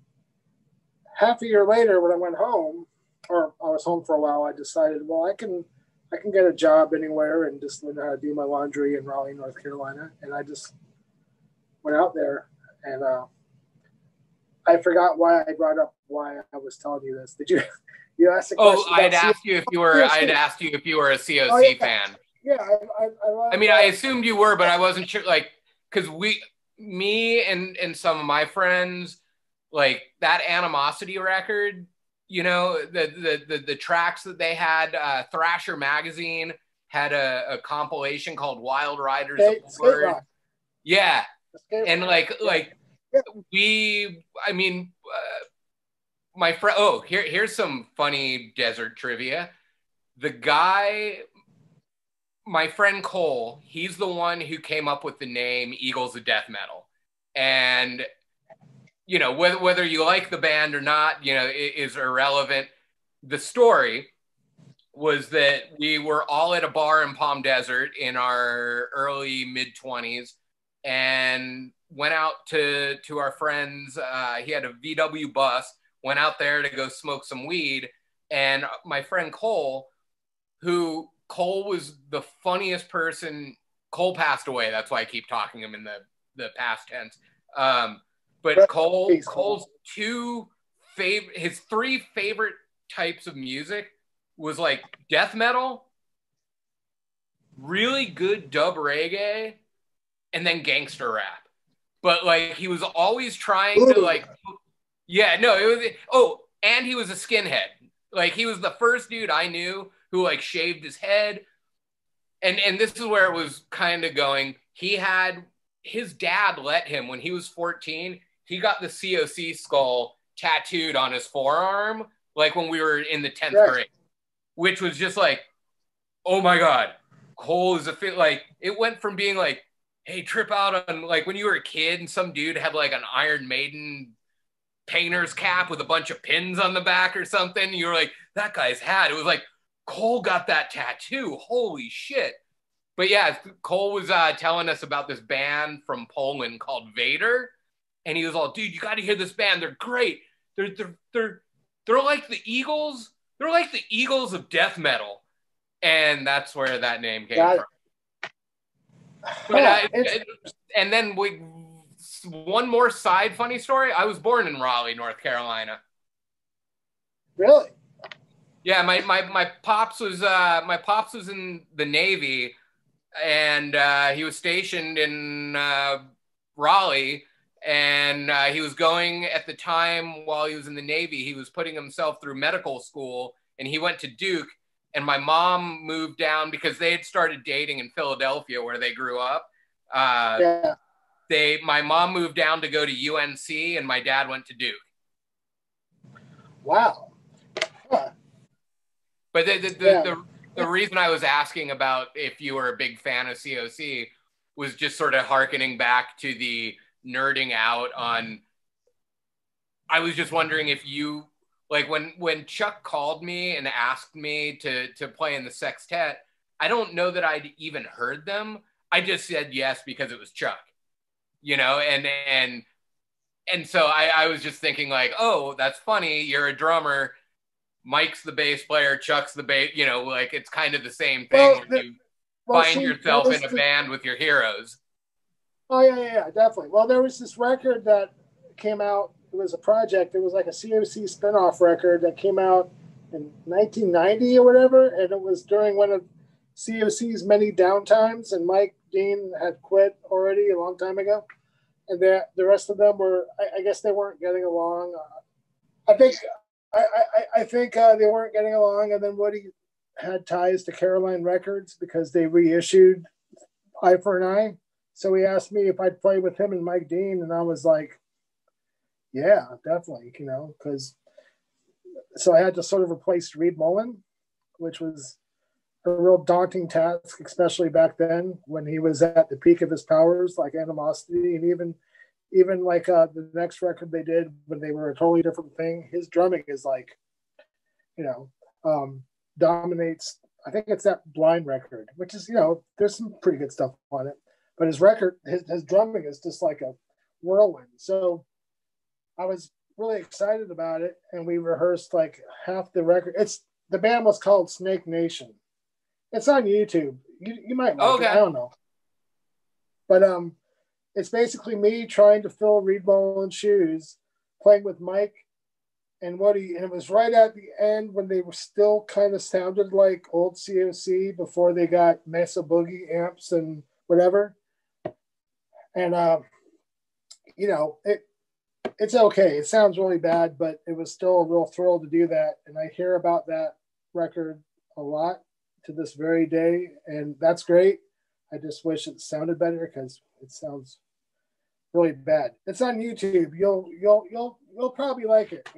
half a year later, when I went home, or I was home for a while, I decided, well, I can get a job anywhere and just learn how to do my laundry in Raleigh, North Carolina. And I just went out there, and I forgot why I brought up why I was telling you this. Did you ask the question? Oh, I'd asked you if you were a COC fan. Yeah, I mean, I assumed you were, but I wasn't sure. Like, because me and some of my friends, like that Animosity record, you know, the tracks that they had, Thrasher magazine had a compilation called Wild Riders of the Word. Yeah. And my friend, here's some funny desert trivia. The guy, my friend Cole, he's the one who came up with the name Eagles of Death Metal. And, you know, whether you like the band or not, you know, is irrelevant. The story was that we were all at a bar in Palm Desert in our early mid-20s and went out to our friends. He had a VW bus, went out there to go smoke some weed. And my friend Cole was the funniest person. Cole passed away. That's why I keep talking him in the past tense. But Cole's his three favorite types of music was like death metal, really good dub reggae, and then gangster rap. But like he was always trying to like, and he was a skinhead. Like he was the first dude I knew who like shaved his head. And this is where it was kind of going. His dad let him, when he was 14, he got the COC skull tattooed on his forearm, like when we were in the 10th grade, which was just like, oh my God, Cole is like, it went from being like, hey, trip out on, like when you were a kid and some dude had like an Iron Maiden painter's cap with a bunch of pins on the back or something. You were like, that guy's hat. It was like, Cole got that tattoo. Holy shit. But yeah, Cole was telling us about this band from Poland called Vader. And he was all, dude, you got to hear this band. They're great. They're like the Eagles. They're like the Eagles of death metal. And that's where that name came from. But and then one more side funny story. I was born in Raleigh, North Carolina. Really? Yeah, my pops was in the Navy, and he was stationed in Raleigh, and he was going at the time while he was in the Navy. He was putting himself through medical school, and he went to Duke. And my mom moved down because they had started dating in Philadelphia, where they grew up. My mom moved down to go to UNC, and my dad went to Duke. Wow. Huh. But the reason I was asking about if you were a big fan of COC was just sort of hearkening back to the nerding out on. I was just wondering if you, like when Chuck called me and asked me to play in the sextet, I don't know that I'd even heard them. I just said yes because it was Chuck, you know, and so I was just thinking like, oh, that's funny. You're a drummer. Mike's the bass player. Chuck's the bass, you know, like it's kind of the same thing when you find yourself in a band with your heroes. Oh, yeah, definitely. Well, there was this record that came out. It was a project. It was like a COC spinoff record that came out in 1990 or whatever, and it was during one of COC's many downtimes, and Mike Dean had quit already a long time ago, and the rest of them were, I guess they weren't getting along. I think I think they weren't getting along, and then Woody had ties to Caroline Records because they reissued Eye for an Eye. So he asked me if I'd play with him and Mike Dean, and I was like, yeah, definitely, because so I had to sort of replace Reed Mullen, which was a real daunting task, especially back then when he was at the peak of his powers, like Animosity, and even like the next record they did when they were a totally different thing. His drumming is like, you know, dominates. I think it's that Blind record, which is, there's some pretty good stuff on it, but his record, his drumming is just like a whirlwind. So I was really excited about it, and we rehearsed like half the record. The band was called Snake Nation. It's on YouTube. You might like it. I don't know, but it's basically me trying to fill Reed Mullins' shoes, playing with Mike and Woody, and it was right at the end when they were still kind of sounded like old COC before they got Mesa Boogie amps and whatever. And it's okay. It sounds really bad, but it was still a real thrill to do that. And I hear about that record a lot to this very day, and that's great. I just wish it sounded better because it sounds really bad. It's on YouTube. You'll probably like it,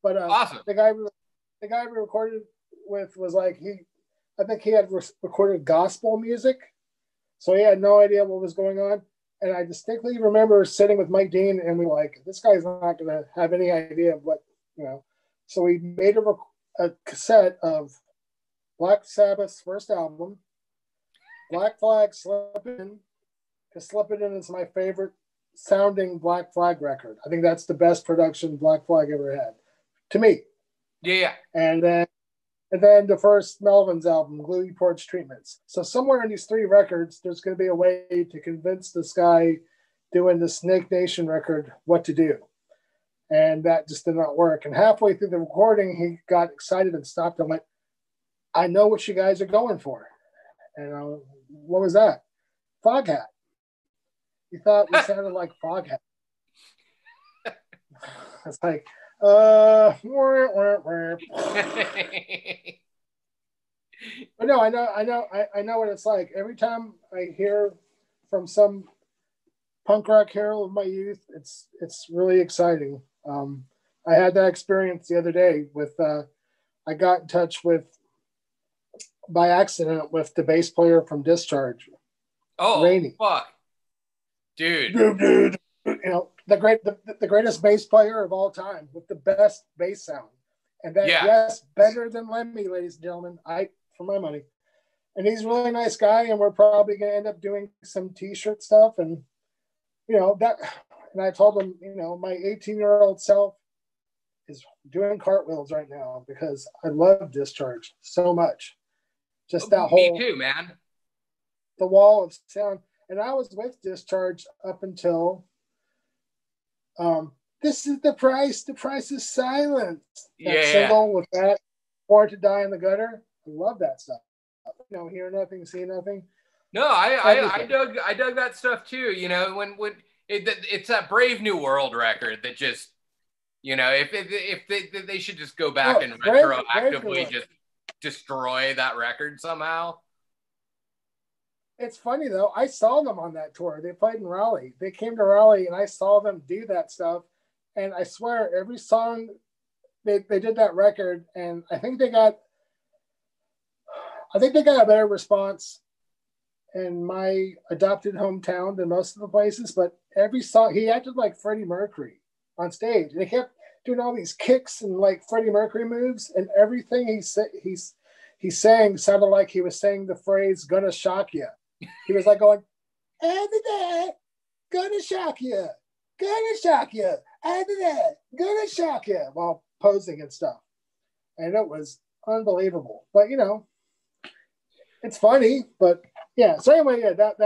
But awesome. The guy we recorded with was like I think he had recorded gospel music, so he had no idea what was going on. And I distinctly remember sitting with Mike Dean, and we were like, this guy's not going to have any idea of what, So we made a cassette of Black Sabbath's first album, Black Flag, Slip It In, because Slip It In is my favorite sounding Black Flag record. I think that's the best production Black Flag ever had, to me. Yeah. And then the first Melvins album, Gluey Porch Treatments. So somewhere in these three records, there's going to be a way to convince this guy doing the Snake Nation record what to do. And that just did not work. And halfway through the recording, he got excited and stopped and went, I know what you guys are going for. And what was that? Foghat. He thought we sounded like Foghat. It's like, but no, I know what it's like. Every time I hear from some punk rock hero of my youth, it's really exciting. I had that experience the other day with I got in touch with by accident with the bass player from Discharge. Oh, Rainey. Fuck, dude. The greatest bass player of all time with the best bass sound. And that, yes, better than Lemmy, ladies and gentlemen, for my money. And he's a really nice guy, and we're probably going to end up doing some t-shirt stuff. And, and I told him, my 18-year-old self is doing cartwheels right now because I love Discharge so much. Just that whole... Me too, man. The wall of sound. And I was with Discharge up until... this is the price. The price is silence. That single with that, Born to Die in the Gutter. I love that stuff. Hear nothing, see nothing. No, I dug that stuff too. When it's that Brave New World record that just, if they should just go back and retroactively just destroy that record somehow. It's funny though. I saw them on that tour. They played in Raleigh. They came to Raleigh, and I saw them do that stuff. And I swear, every song they did that record, and I think they got a better response in my adopted hometown than most of the places. But every song, he acted like Freddie Mercury on stage, and he kept doing all these kicks and like Freddie Mercury moves, and everything he sang sounded like he was saying the phrase "gonna shock you." He was like going, "Every day, gonna shock you, gonna shock you, every day, gonna shock you," while posing and stuff. And it was unbelievable. But it's funny. But yeah. So anyway, yeah, that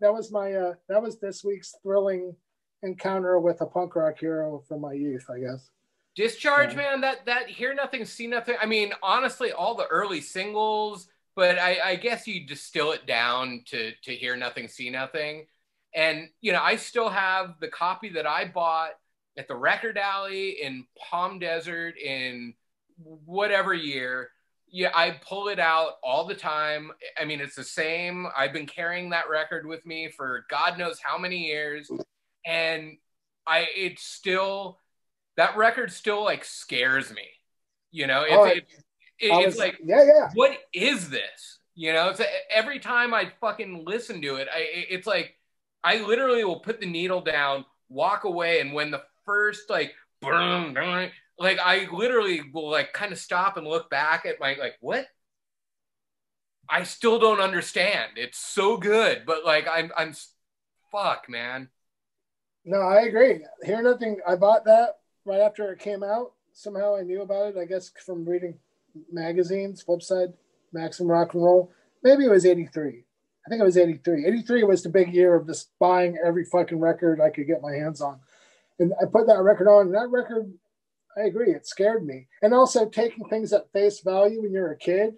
was my that was this week's thrilling encounter with a punk rock hero from my youth, I guess. Discharge, man. That Hear Nothing, See Nothing. I mean, honestly, all the early singles. But I guess you distill it down to Hear Nothing, See Nothing. And, I still have the copy that I bought at the Record Alley in Palm Desert in whatever year. Yeah, I pull it out all the time. I mean, it's the same. I've been carrying that record with me for God knows how many years. And it's still, that record still like scares me. You know, it's like, yeah. What is this? You know, it's every time I fucking listen to it, it's like, I literally will put the needle down, walk away, and when the first like, like I literally will like kind of stop and look back at my like, what? I still don't understand. It's so good, but like I'm fuck, man. No, I agree. Hear Nothing. I bought that right after it came out. Somehow I knew about it. I guess from reading magazines, Flipside, Maximum Rock and Roll. Maybe it was 83. I think it was 83. 83 was the big year of just buying every fucking record I could get my hands on. And I put that record on, and that record, I agree, it scared me. And also taking things at face value when you're a kid.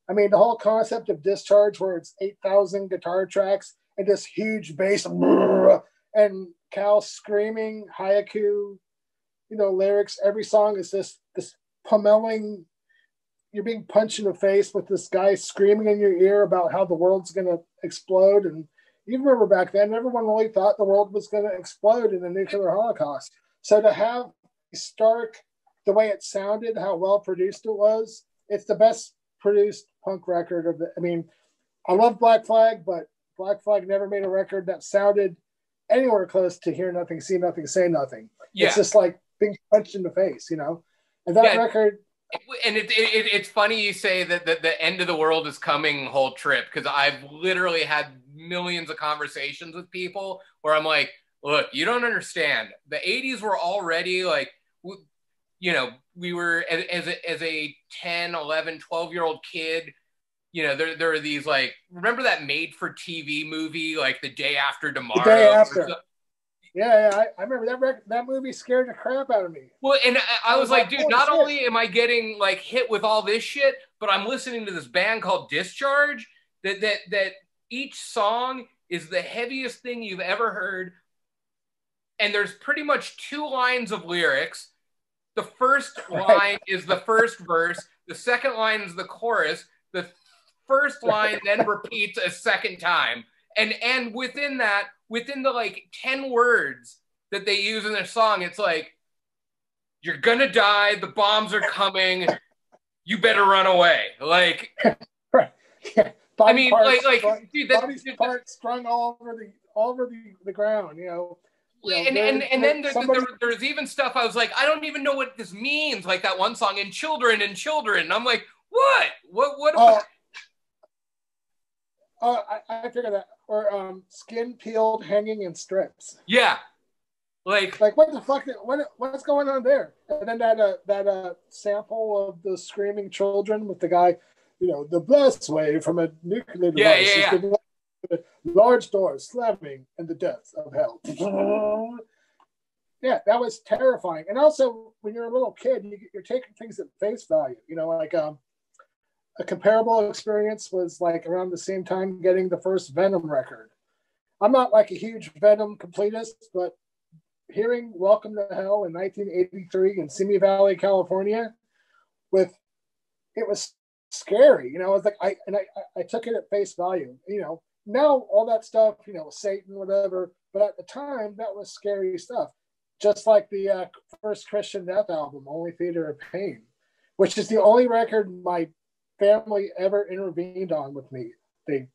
I mean, the whole concept of Discharge, where it's 8,000 guitar tracks and this huge bass and Cal screaming haiku, lyrics. Every song is this pummeling. You're being punched in the face with this guy screaming in your ear about how the world's going to explode. And you remember back then, everyone really thought the world was going to explode in a nuclear holocaust. So to have Stark, the way it sounded, how well produced it was, it's the best produced punk record of the. I mean, I love Black Flag, but Black Flag never made a record that sounded anywhere close to Hear Nothing, See Nothing, Say Nothing. Yeah. It's just like being punched in the face, And that record. And it's funny you say that the end of the world is coming whole trip, because I've literally had millions of conversations with people where I'm like, look, you don't understand. The 80s were already like, we were as a 10, 11, 12-year-old kid, there are these like, remember that made for TV movie, like The Day After Tomorrow? The Day After. Yeah, I remember that movie scared the crap out of me. Well, and I was like, dude, not only am I getting like hit with all this shit, but I'm listening to this band called Discharge that each song is the heaviest thing you've ever heard. And there's pretty much 2 lines of lyrics. The first line is the first verse. The second line is the chorus. The first line then repeats a second time. And within the like 10 words that they use in their song, it's like, you're gonna die, the bombs are coming, you better run away. Like, right. Yeah. I mean, dude, body's parts strung all over the ground, and then there's even stuff I was like, I don't even know what this means. Like that one song, and children. And I'm like, what? I figured that. Or skin peeled, hanging in strips. Yeah, like what the fuck? What's going on there? And then that sample of the screaming children with the guy, the blast wave from a nuclear device. Yeah. The large doors slamming and the depths of hell. Yeah, that was terrifying. And also, when you're a little kid, you're taking things at face value. A comparable experience was like around the same time getting the first Venom record. I'm not like a huge Venom completist, but hearing Welcome to Hell in 1983 in Simi Valley, California, it was scary. I was like, I took it at face value. Now all that stuff, Satan, whatever. But at the time, that was scary stuff. Just like the first Christian Death album, Only Theater of Pain, which is the only record my family ever intervened on with me. They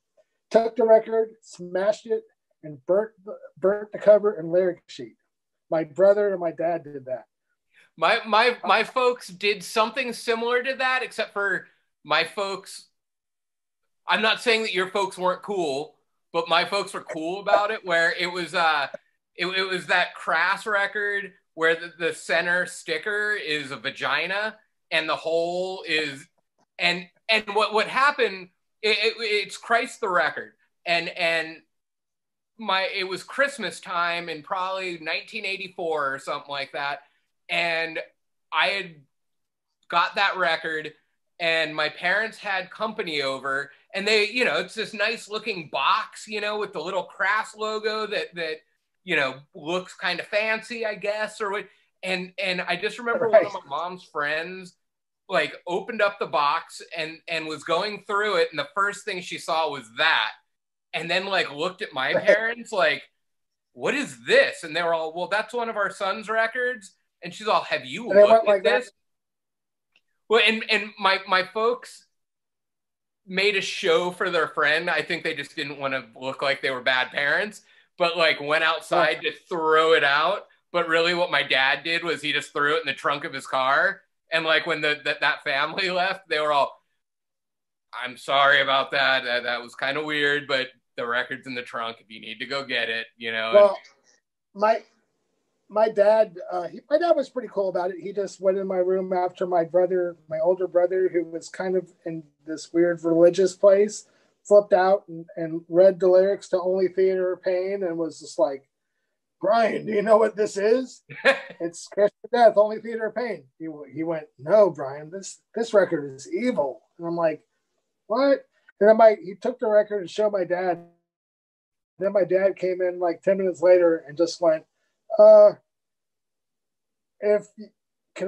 took the record, smashed it, and burnt the cover and lyric sheet. My brother and my dad did that. My folks did something similar to that, except for my folks. I'm not saying that your folks weren't cool, but my folks were cool about it. Where it was it was that Crass record where the center sticker is a vagina and the hole is and what happened, it's Christ the record. And it was Christmas time in probably 1984 or something like that. And I had got that record and my parents had company over and they, it's this nice looking box, with the little Crass logo that, looks kind of fancy, I guess, or what. And I just remember Right. one of my mom's friends like opened up the box and was going through it, and the first thing she saw was that, and then like looked at my parents like, what is this? And they were all, well, that's one of our son's records. And she's all, have you looked at this? Well, and my folks made a show for their friend. I think they just didn't want to look like they were bad parents, but like went outside to throw it out. But really what my dad did was he just threw it in the trunk of his car. And like when that family left, they were all, I'm sorry about that. That was kind of weird, but the record's in the trunk if you need to go get it, Well, my dad was pretty cool about it. He just went in my room after my older brother, who was kind of in this weird religious place, flipped out and read the lyrics to Only Theater of Pain and was just like, Brian, do you know what this is? It's Kiss to Death, Only Theater of Pain. He went, no, Brian, this record is evil. And I'm like, what? And then he took the record and showed my dad. Then my dad came in like 10 minutes later and just went, can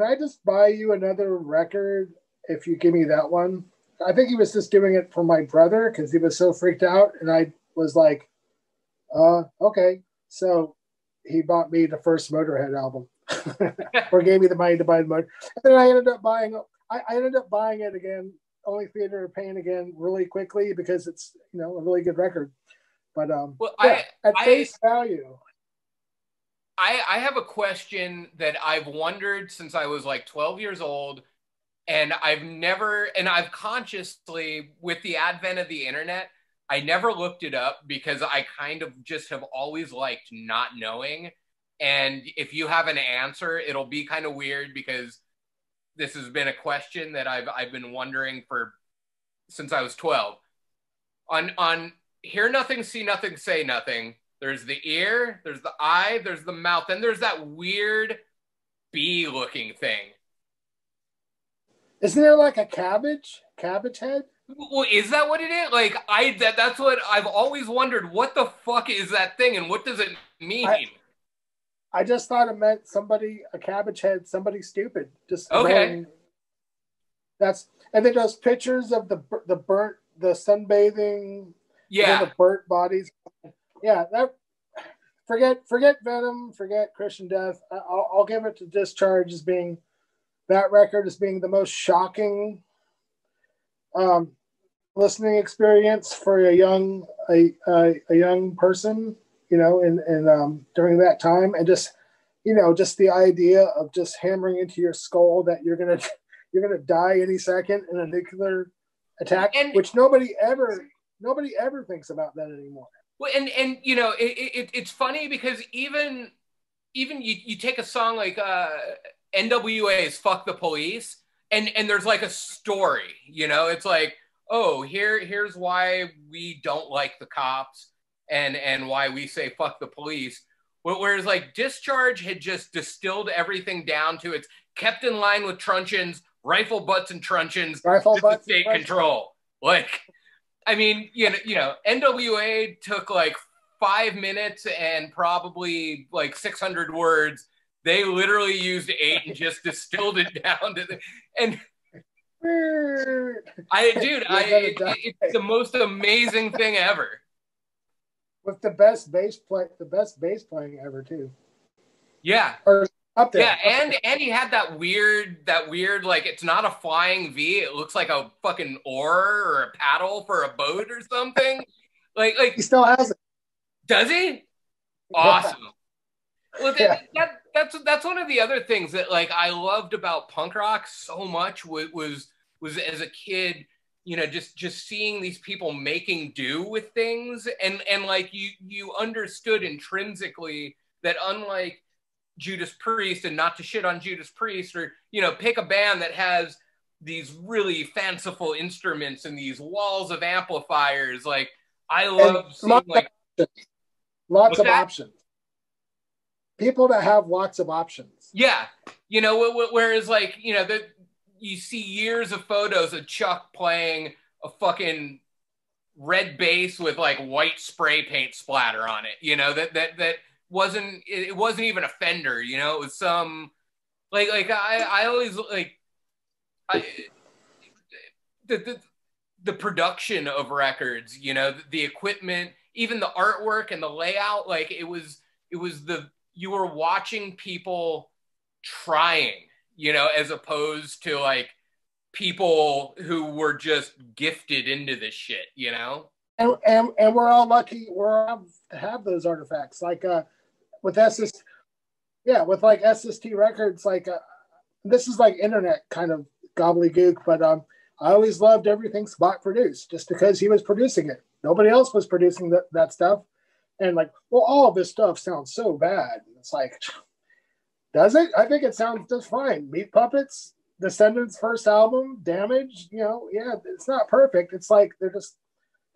I just buy you another record if you give me that one? I think he was just doing it for my brother because he was so freaked out. And I was like, okay. So he bought me the first Motorhead album or gave me the money to buy the Motorhead. And then I ended up buying it again, Only Theater of Pain again, really quickly because it's, a really good record. But at face value. I have a question that I've wondered since I was like 12 years old, and I've consciously, with the advent of the internet, I never looked it up because I kind of just have always liked not knowing. And if you have an answer, it'll be kind of weird because this has been a question that I've been wondering since I was 12. On hear nothing, see nothing, say nothing. There's the ear, there's the eye, there's the mouth, then there's that weird bee-looking thing. Isn't there like a cabbage head? Well, is that what it is? Like that's what I've always wondered. What the fuck is that thing, and what does it mean? I just thought it meant a cabbage head, somebody stupid. Just okay. And then those pictures of the sunbathing, the burnt bodies. Yeah, forget Venom, forget Christian Death. I'll give it to Discharge as being that record as being the most shocking listening experience for a young person, and during that time, and just the idea of just hammering into your skull that you're gonna die any second in a nuclear attack, which nobody ever thinks about that anymore. Well, and it's funny because even you take a song like NWA's "Fuck the Police," and there's like a story, it's like, oh, here's why we don't like the cops and why we say fuck the police. Whereas like Discharge had just distilled everything down to it's kept in line with truncheons, rifle butts and truncheons, state control. Like, I mean, NWA took like 5 minutes and probably like 600 words. They literally used 8 and just distilled it down to and it's the most amazing thing ever. With the best bass playing ever too. Yeah. Or up there. Yeah, and he had that weird like, it's not a flying V, it looks like a fucking oar or a paddle for a boat or something. Like he still has it. Does he? Awesome. Well, that's one of the other things that like I loved about punk rock so much was as a kid, just seeing these people making do with things and like you understood intrinsically that unlike Judas Priest, and not to shit on Judas Priest, or pick a band that has these really fanciful instruments and these walls of amplifiers, like I love seeing like lots of options. People that have lots of options. Yeah. Whereas like, you see years of photos of Chuck playing a fucking red bass with like white spray paint splatter on it, that it wasn't even a Fender, you know, it was some I always like I the production of records, you know, the equipment, even the artwork and the layout, like it was you were watching people trying, you know, as opposed to like people who were just gifted into this shit, you know? And we're all lucky to have those artifacts. Like with SST, yeah, with like SST records, like this is like internet kind of gobbledygook, but I always loved everything Spot produced just because he was producing it. Nobody else was producing that stuff. And like, well, all of this stuff sounds so bad. It's like, does it? I think it sounds just fine. Meat Puppets, Descendants' first album, Damage, you know, yeah, it's not perfect. It's like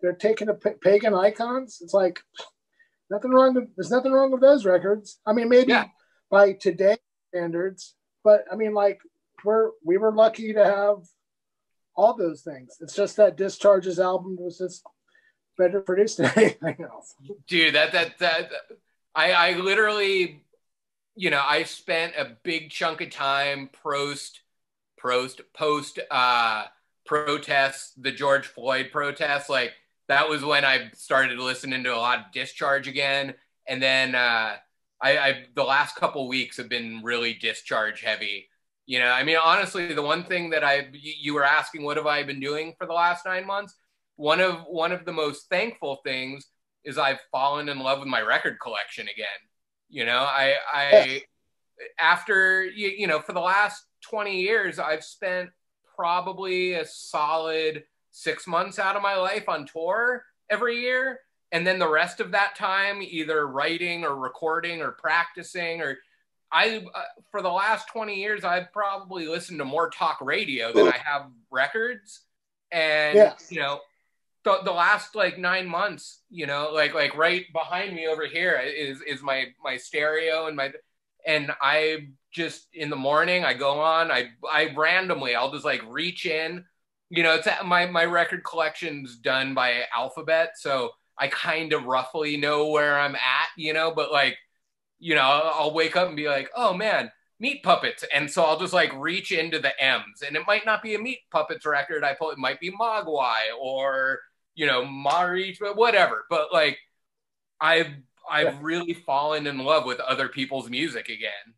they're taking pagan icons. It's like there's nothing wrong with those records. I mean, maybe by today's standards, but I mean, like we were lucky to have all those things. It's just that Discharge's album was just better produced than anything else. Dude, I literally, you know, I spent a big chunk of time post protests, the George Floyd protests. Like that was when I started listening to a lot of Discharge again. And then I the last couple weeks have been really Discharge heavy. You know, I mean, honestly, the one thing that you were asking, what have I been doing for the last 9 months? One of the most thankful things is I've fallen in love with my record collection again. You know, after, you know, for the last 20 years, I've spent probably a solid 6 months out of my life on tour every year. And then the rest of that time, either writing or recording or practicing for the last 20 years, I've probably listened to more talk radio than I have records. And, you know, the last like 9 months, you know, like right behind me over here is my stereo and I just in the morning I go on, I randomly, I'll just like reach in, you know, it's my record collection's done by alphabet. So I kind of roughly know where I'm at, you know, but like, you know, I'll wake up and be like, oh man, Meat Puppets. And so I'll just like reach into the M's and it might not be a Meat Puppets record I pull. It might be Mogwai or, you know, Mari, whatever. But like, I've really fallen in love with other people's music again.